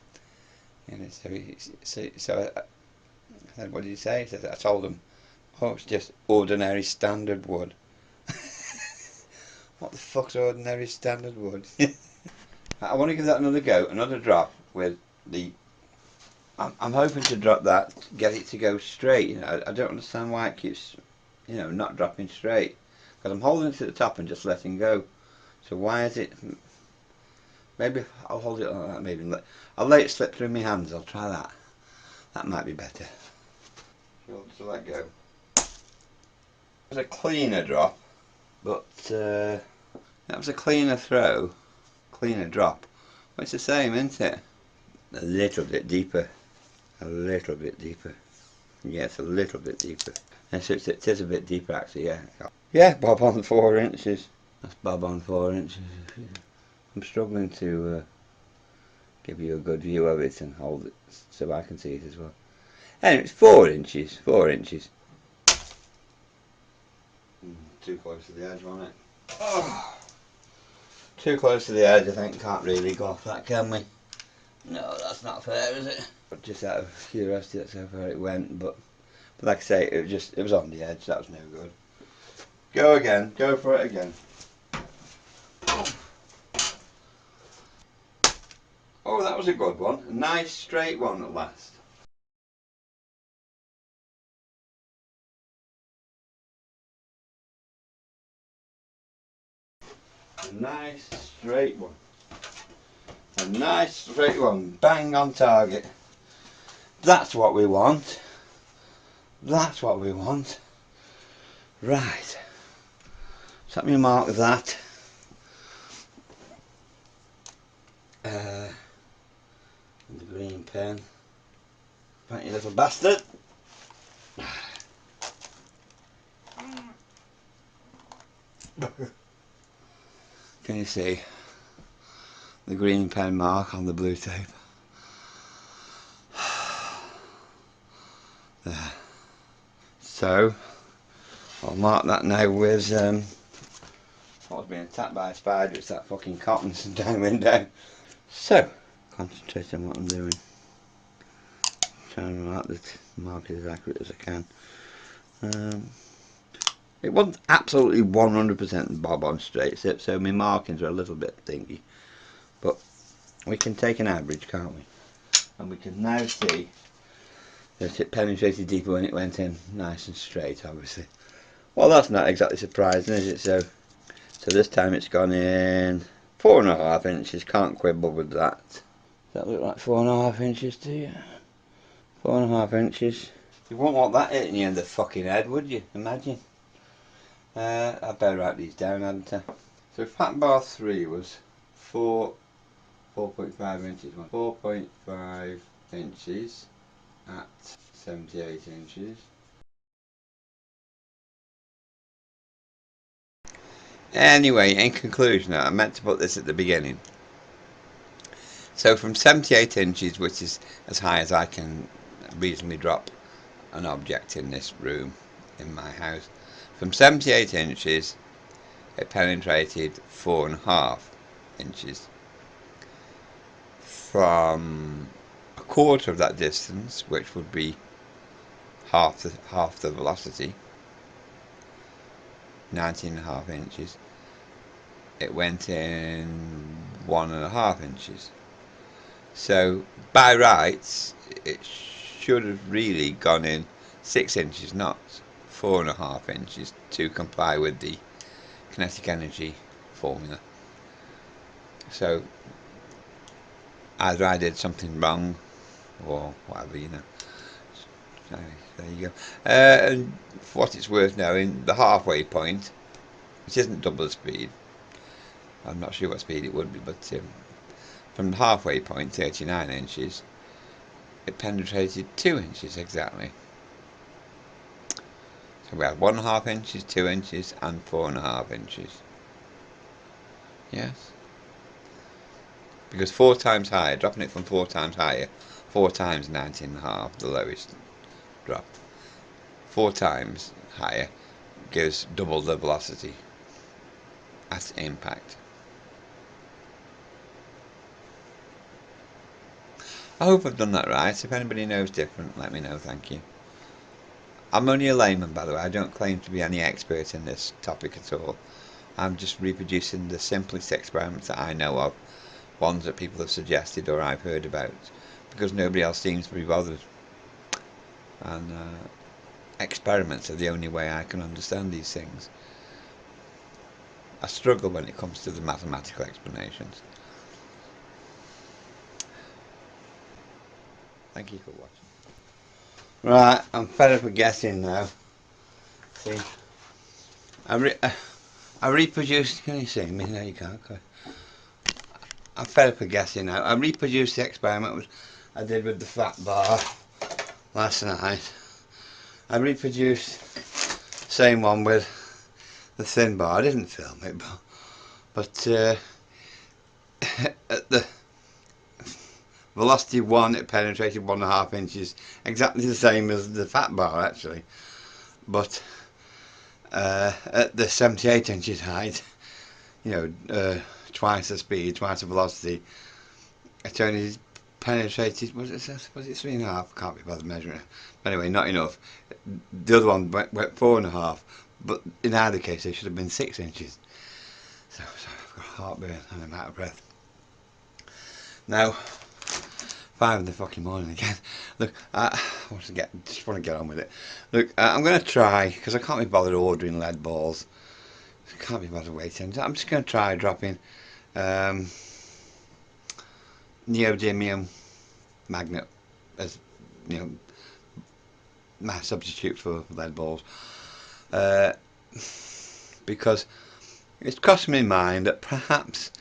And so I said, what did he say? He said, I told him, oh, it's just ordinary standard wood. What the fuck's ordinary standard wood? I want to give that another go, another drop with the. I'm hoping to drop that, get it to go straight. You know, I don't understand why it keeps, you know, not dropping straight. Because I'm holding it to the top and just letting go. So why is it? Maybe I'll hold it like that. Maybe I'll let it slip through my hands. I'll try that. That might be better. To let go. It was a cleaner drop, but that was a cleaner throw, cleaner drop. Well, it's the same, isn't it? A little bit deeper. A little bit deeper. Yes, a little bit deeper. Yes, it is a bit deeper actually, yeah. Yeah, bob on 4 inches. That's bob on 4 inches. I'm struggling to give you a good view of it and hold it so I can see it as well. Anyway, it's 4 inches. 4 inches. Too close to the edge, wasn't it? Oh, too close to the edge, I think. Can't really go off that, can we? No, that's not fair, is it? But just out of curiosity, that's how far it went. But like I say, it was on the edge. That was no good. Go again. Go for it again. Oh, that was a good one. A nice straight one at last. A nice straight one. A nice straight one. Bang on target. That's what we want. That's what we want. Right. So let me mark that. The green pen. Right, you little bastard. Can you see the green pen mark on the blue tape? There. So I'll mark that now with I was being attacked by a spider. It's that fucking cotton down down. So concentrate on what I'm doing. Trying to mark it as accurate as I can. It wasn't absolutely 100% bob on straight, so my markings are a little bit thingy, but we can take an average, can't we? And we can now see that it penetrated deeper when it went in nice and straight, obviously. Well, that's not exactly surprising, is it? So this time it's gone in 4.5 inches. Can't quibble with that. Does that look like 4.5 inches to you? 4.5 inches. You wouldn't want that hitting you in the fucking head, would you? Imagine. I'd better write these down, hadn't I? So fat bar 3 was 4.5 inches. 4.5 inches at 78 inches. Anyway, in conclusion, I meant to put this at the beginning. So from 78 inches, which is as high as I can reasonably drop an object in this room, in my house, from 78 inches it penetrated 4.5 inches. From a quarter of that distance, which would be half the velocity, 19.5 inches, it went in 1.5 inches. So by rights it should have really gone in 6 inches, not 4.5 inches, to comply with the kinetic energy formula. So either I did something wrong or whatever, you know. So there you go. And for what it's worth now, in the halfway point, which isn't double the speed, I'm not sure what speed it would be, but from the halfway point, 39 inches, it penetrated 2 inches exactly. So we had 1.5 inches, 2 inches and 4.5 inches. Yes. Because 4 times higher, dropping it from 4 times higher, 4 times 19.5, the lowest drop, 4 times higher gives double the velocity at impact. I hope I've done that right. If anybody knows different, let me know, thank you. I'm only a layman, by the way. I don't claim to be any expert in this topic at all. I'm just reproducing the simplest experiments that I know of, ones that people have suggested or I've heard about, because nobody else seems to be bothered. And experiments are the only way I can understand these things. I struggle when it comes to the mathematical explanations. Thank you for watching. Right, I'm fed up with guessing now. See, I reproduced. Can you see me? No, you can't. I'm fed up with guessing now. I reproduced the experiment I did with the fat bar last night. I reproduced the same one with the thin bar. I didn't film it, but at the velocity 1 it penetrated 1.5 inches, exactly the same as the fat bar actually, but at the 78 inches height, you know, twice the speed, twice the velocity, it only penetrated, was it 3.5? Can't be bothered measuring it. But anyway, not enough. The other one went 4.5, but in either case they should have been 6 inches. So I've got heartburn and I'm out of breath. Now, 5 in the fucking morning again. Look, I just want to get on with it. Look, I'm going to try, because I can't be bothered ordering lead balls Can't be bothered waiting. I'm just going to try dropping neodymium magnet as, you know, my substitute for lead balls, because it's crossed my mind that perhaps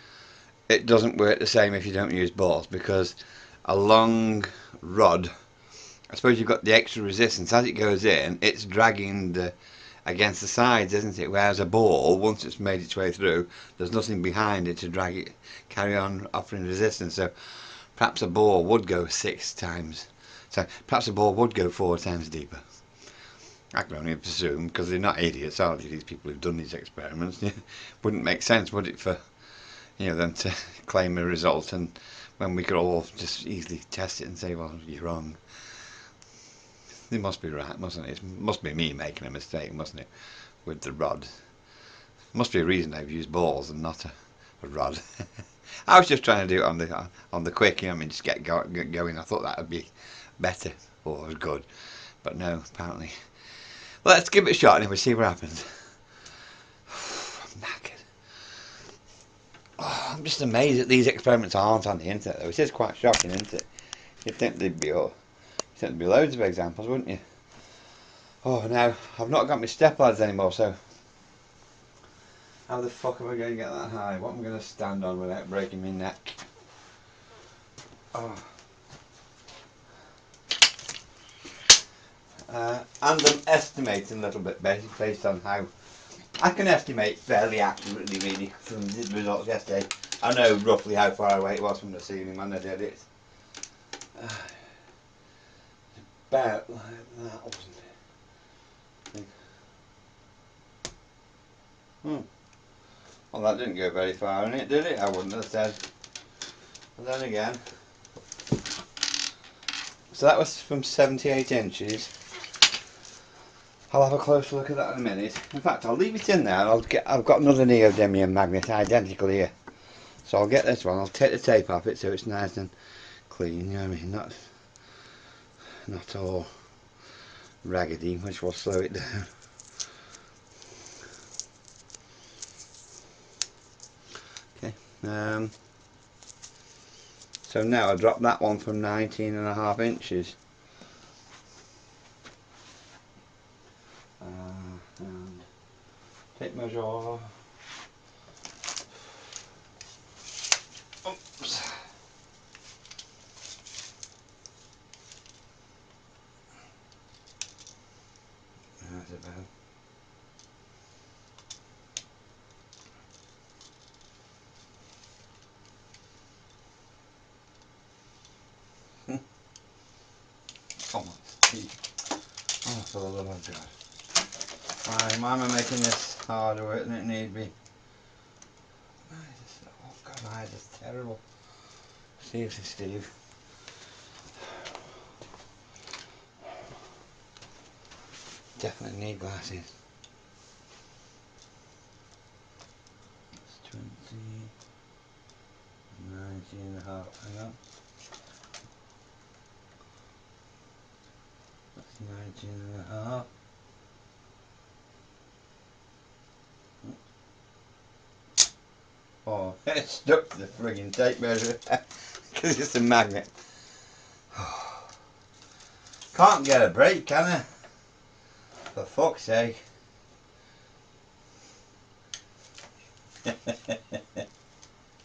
it doesn't work the same if you don't use balls, because a long rod, I suppose you've got the extra resistance as it goes in, it's dragging against the sides, isn't it? Whereas a ball, once it's made its way through, there's nothing behind it to drag it, carry on offering resistance. So perhaps a ball would go 6 times. So perhaps a ball would go 4 times deeper. I can only presume, because they're not idiots, are they? These people who've done these experiments. Wouldn't make sense, would it, for them to claim a result, and when we could all just easily test it and say, well, you're wrong. They must be right, mustn't it? It must be me making a mistake, mustn't it, with the rod? Must be a reason I've used balls and not a rod. I was just trying to do it on the quick, just get going. I thought that would be better or good, but no, apparently. Let's give it a shot anyway, see what happens. I'm knackered. Oh, I'm just amazed that these experiments aren't on the internet, though. It is quite shocking, isn't it? You'd think there'd be loads of examples, wouldn't you? Oh, now I've not got my step ladders anymore, so how the fuck am I going to get that high? What am I going to stand on without breaking my neck? Oh. And I'm estimating a little bit based on how I can estimate fairly accurately, really, from the results yesterday. I know roughly how far away it was from the ceiling when I did it. About like that, wasn't it? Well, that didn't go very far in it, did it? I wouldn't have said. But then again, so that was from 78 inches. I'll have a closer look at that in a minute. In fact, I'll leave it in there. I've got another neodymium magnet identical here, so I'll get this one. I'll take the tape off it so it's nice and clean. You know what I mean? Not all raggedy, which will slow it down. Okay. So now I dropped that one from 19.5 inches. And tape measure. Oops. That's about. Come on, Steve. Oh, for the love of God. Why am I making this harder work than it need be? Oh God, my eyes is terrible. Seriously, Steve. Definitely need glasses. It's 20, 19.5, hang on. That's 19.5. Oh, it's stuck to the frigging tape measure because it's a magnet. Can't get a break, can I? For fuck's sake. Is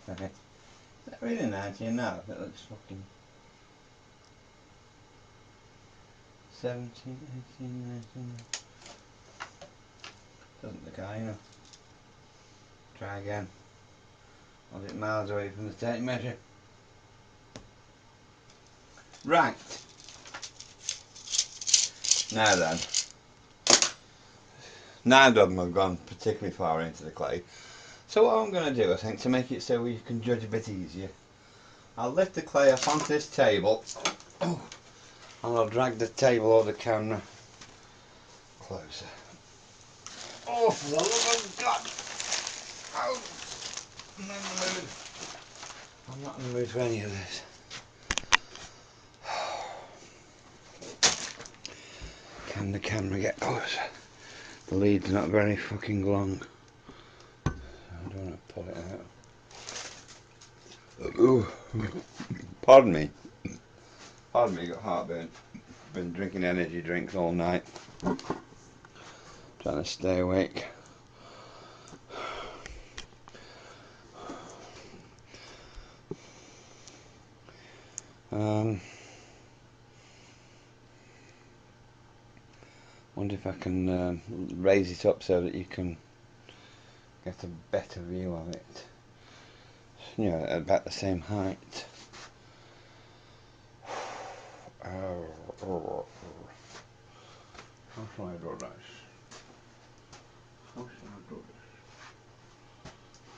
that really 19 now? It looks fucking 17, 18, 19. Doesn't look high enough. Try again. I was it miles away from the tape measure. Right. Now then. Neither of them have gone particularly far into the clay. So what I'm going to do, I think, to make it so you can judge a bit easier, I'll lift the clay up onto this table, and I'll drag the table or the camera closer. Oh, for the love of God! Oh, I'm not in the mood. I'm not in the mood for any of this. Can the camera get closer? The lead's not very fucking long. pull it out. Ooh. Pardon me. Pardon me, got heartburn. Been drinking energy drinks all night. Trying to stay awake. Wonder if I can raise it up so that you can get a better view of it. You know, at about the same height. How shall I do this? How shall I do this?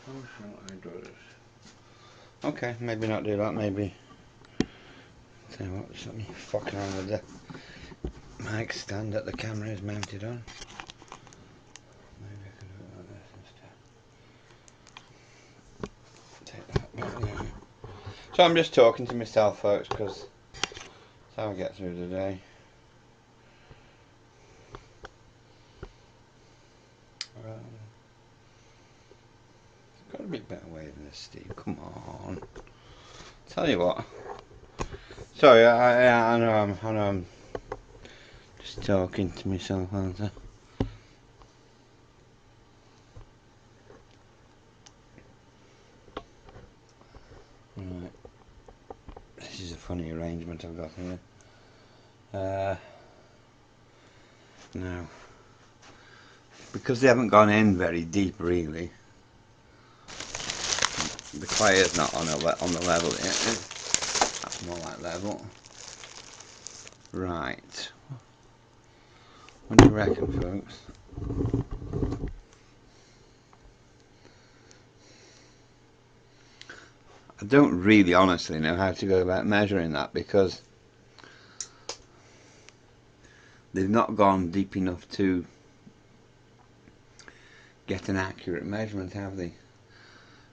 How shall I do this? Okay, maybe not do that, maybe. Tell you what, just let me fuck around with the mic stand that the camera is mounted on. Maybe I can do it like this instead. Take that back there. So I'm just talking to myself, folks, because that's how I get through the day. It's got to be a better way than this, Steve. Come on. Tell you what. Sorry, I know I'm just talking to myself, aren't I? Right. This is a funny arrangement I've got here. Now, because they haven't gone in very deep, really. The clay is not on the level yet. That's more like level. Right. What do you reckon, folks? I don't really honestly know how to go about measuring that, because they've not gone deep enough to get an accurate measurement, have they?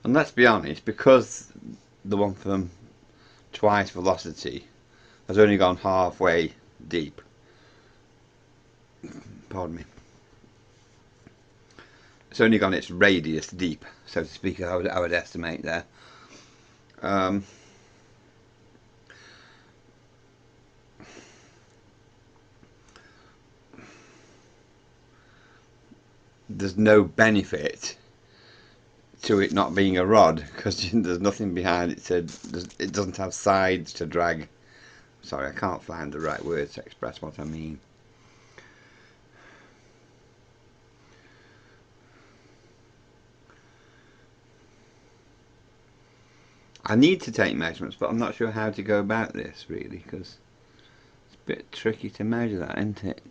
And let's be honest, because the one from twice velocity has only gone halfway deep. Pardon me. It's only gone its radius deep, so to speak, I would estimate there. There's no benefit to it not being a rod, because there's nothing behind it it doesn't have sides to drag. Sorry, I can't find the right words to express what I mean. I need to take measurements, but I'm not sure how to go about this, really, because it's a bit tricky to measure that, isn't it?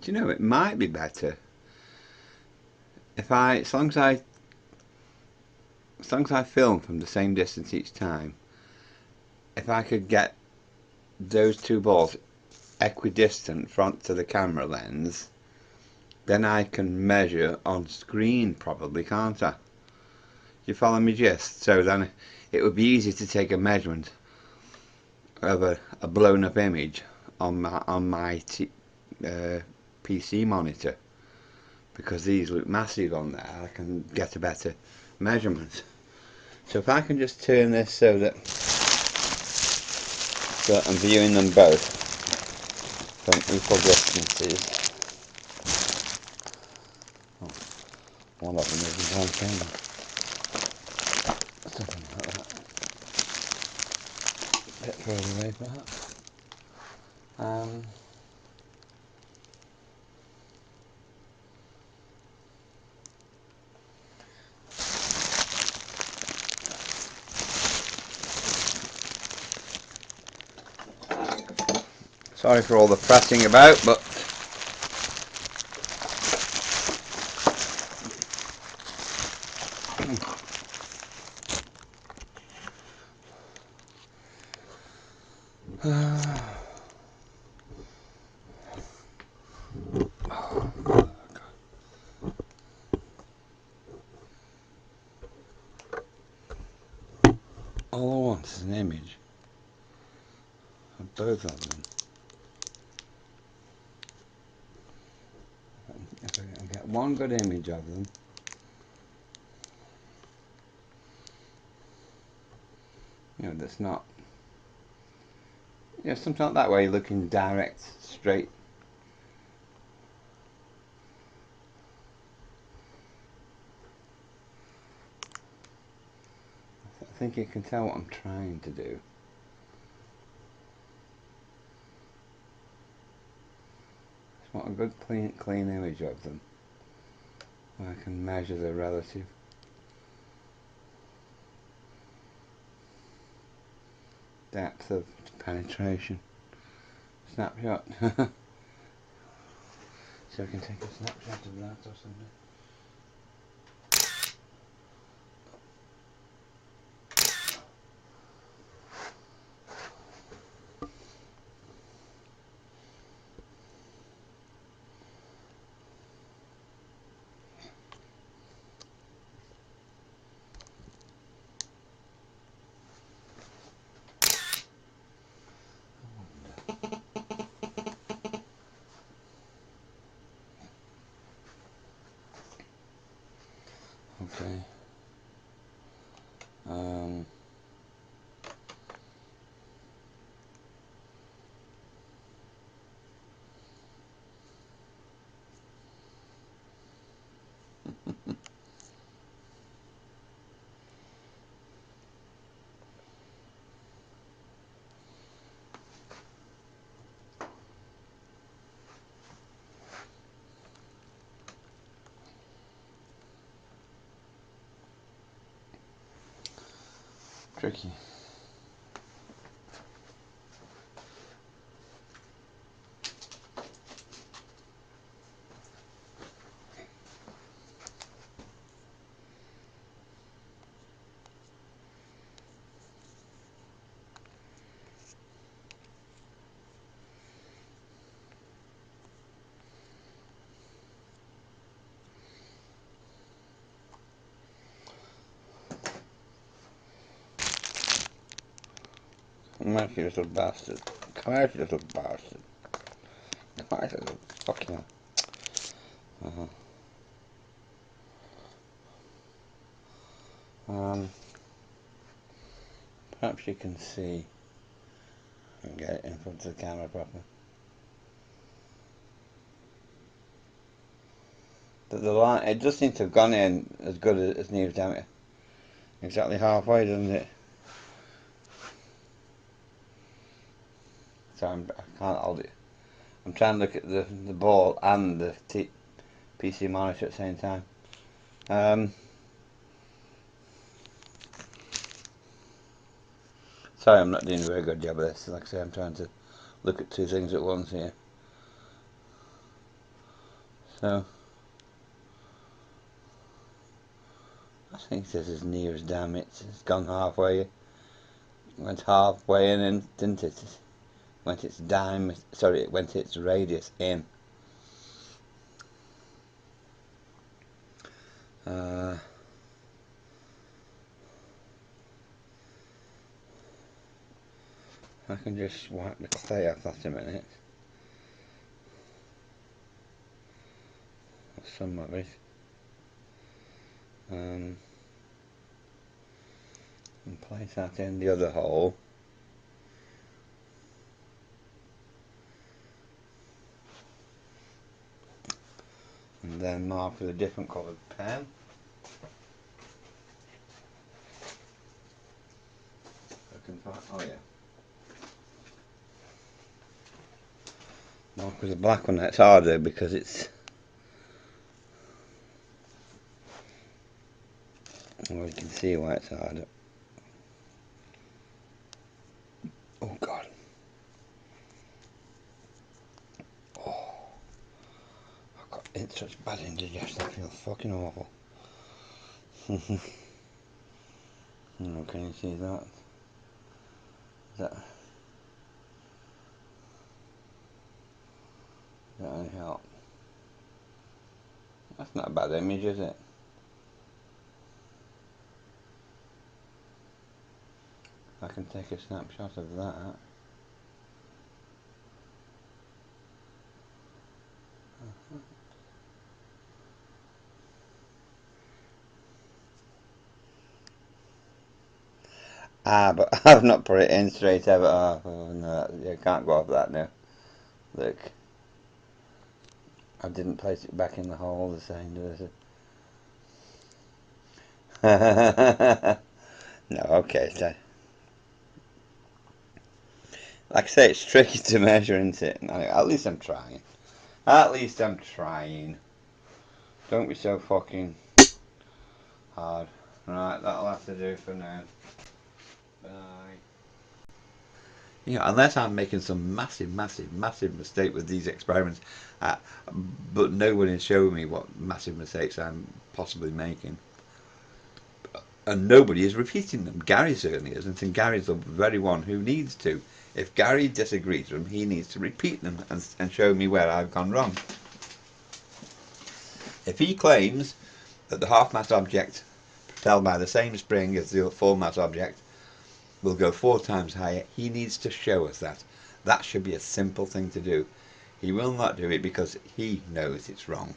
Do you know, it might be better if as long as I film from the same distance each time, if I could get those two balls equidistant front to the camera lens, then I can measure on screen, probably, can't I? Do you follow me gist? So then it would be easy to take a measurement of a blown up image on my PC monitor, because these look massive on there. I can get a better measurement. So if I can just turn this so that I'm viewing them both from equal distances. Oh, one of them isn't on camera. Something like that. A bit further away perhaps. Sorry for all the pressing about, but all I want is an image. both of them. If I can get one good image of them, you know, that's not, you know, something like that way, looking direct, straight. I think you can tell what I'm trying to do. Just want a good clean image of them, where I can measure the relative depth of penetration. Snapshot. So I can take a snapshot of that or something. Okay. Tricky. Come out, you little bastard. Come out, you little bastard. Come out, you little fucking hell. Perhaps you can see and get it in front of the camera properly. The line, it does seem to have gone in as good as near diameter. Exactly halfway, doesn't it? So I can't hold it. I'm trying to look at the ball and the PC monitor at the same time. Sorry, I'm not doing a very good job of this. Like I say, I'm trying to look at two things at once here. So, I think this is near as damn it. It's gone halfway. It went halfway in, and didn't it? Went its it went its radius in. I can just wipe the clay off that a minute. Some of it. And place that in the other hole. And then mark with a different coloured pen. I can find, oh yeah. Mark with a black one, that's harder because it's, well, you can see why it's harder. Oh god. Oh, I've got such bad indigestion, I feel fucking awful. Oh, can you see that? Is that any help? That's not a bad image, is it? I can take a snapshot of that. But I've not put it in straight ever. Oh no, you can't go off that now. Look. I didn't place it back in the hole the same, does it? No, okay. So, like I say, it's tricky to measure, isn't it? Anyway, at least I'm trying. At least I'm trying. Don't be so fucking hard. Right, that'll have to do for now. Bye. You know, unless I'm making some massive mistake with these experiments, uh, but no one is showing me what massive mistakes I'm possibly making. And nobody is repeating them. Gary certainly isn't, and Gary's the very one who needs to. If Gary disagrees with them, he needs to repeat them and show me where I've gone wrong. If he claims that the half-mass object propelled by the same spring as the full-mass object will go 4 times higher, he needs to show us that. That should be a simple thing to do. He will not do it because he knows it's wrong.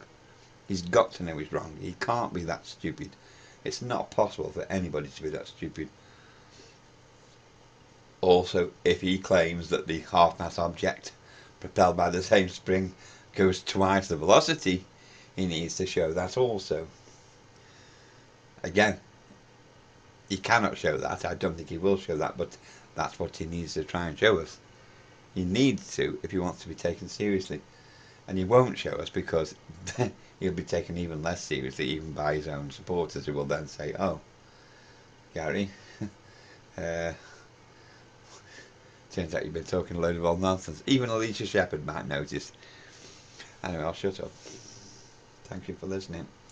He's got to know he's wrong. He can't be that stupid. It's not possible for anybody to be that stupid. Also, if he claims that the half-mass object propelled by the same spring goes twice the velocity, he needs to show that also. Again, he cannot show that. I don't think he will show that, but that's what he needs to try and show us. He needs to if he wants to be taken seriously. And he won't show us because he'll be taken even less seriously, even by his own supporters, who will then say, oh, Gary, turns out you've been talking a load of old nonsense. Even Alicia Shepherd might notice. Anyway, I'll shut up. Thank you for listening.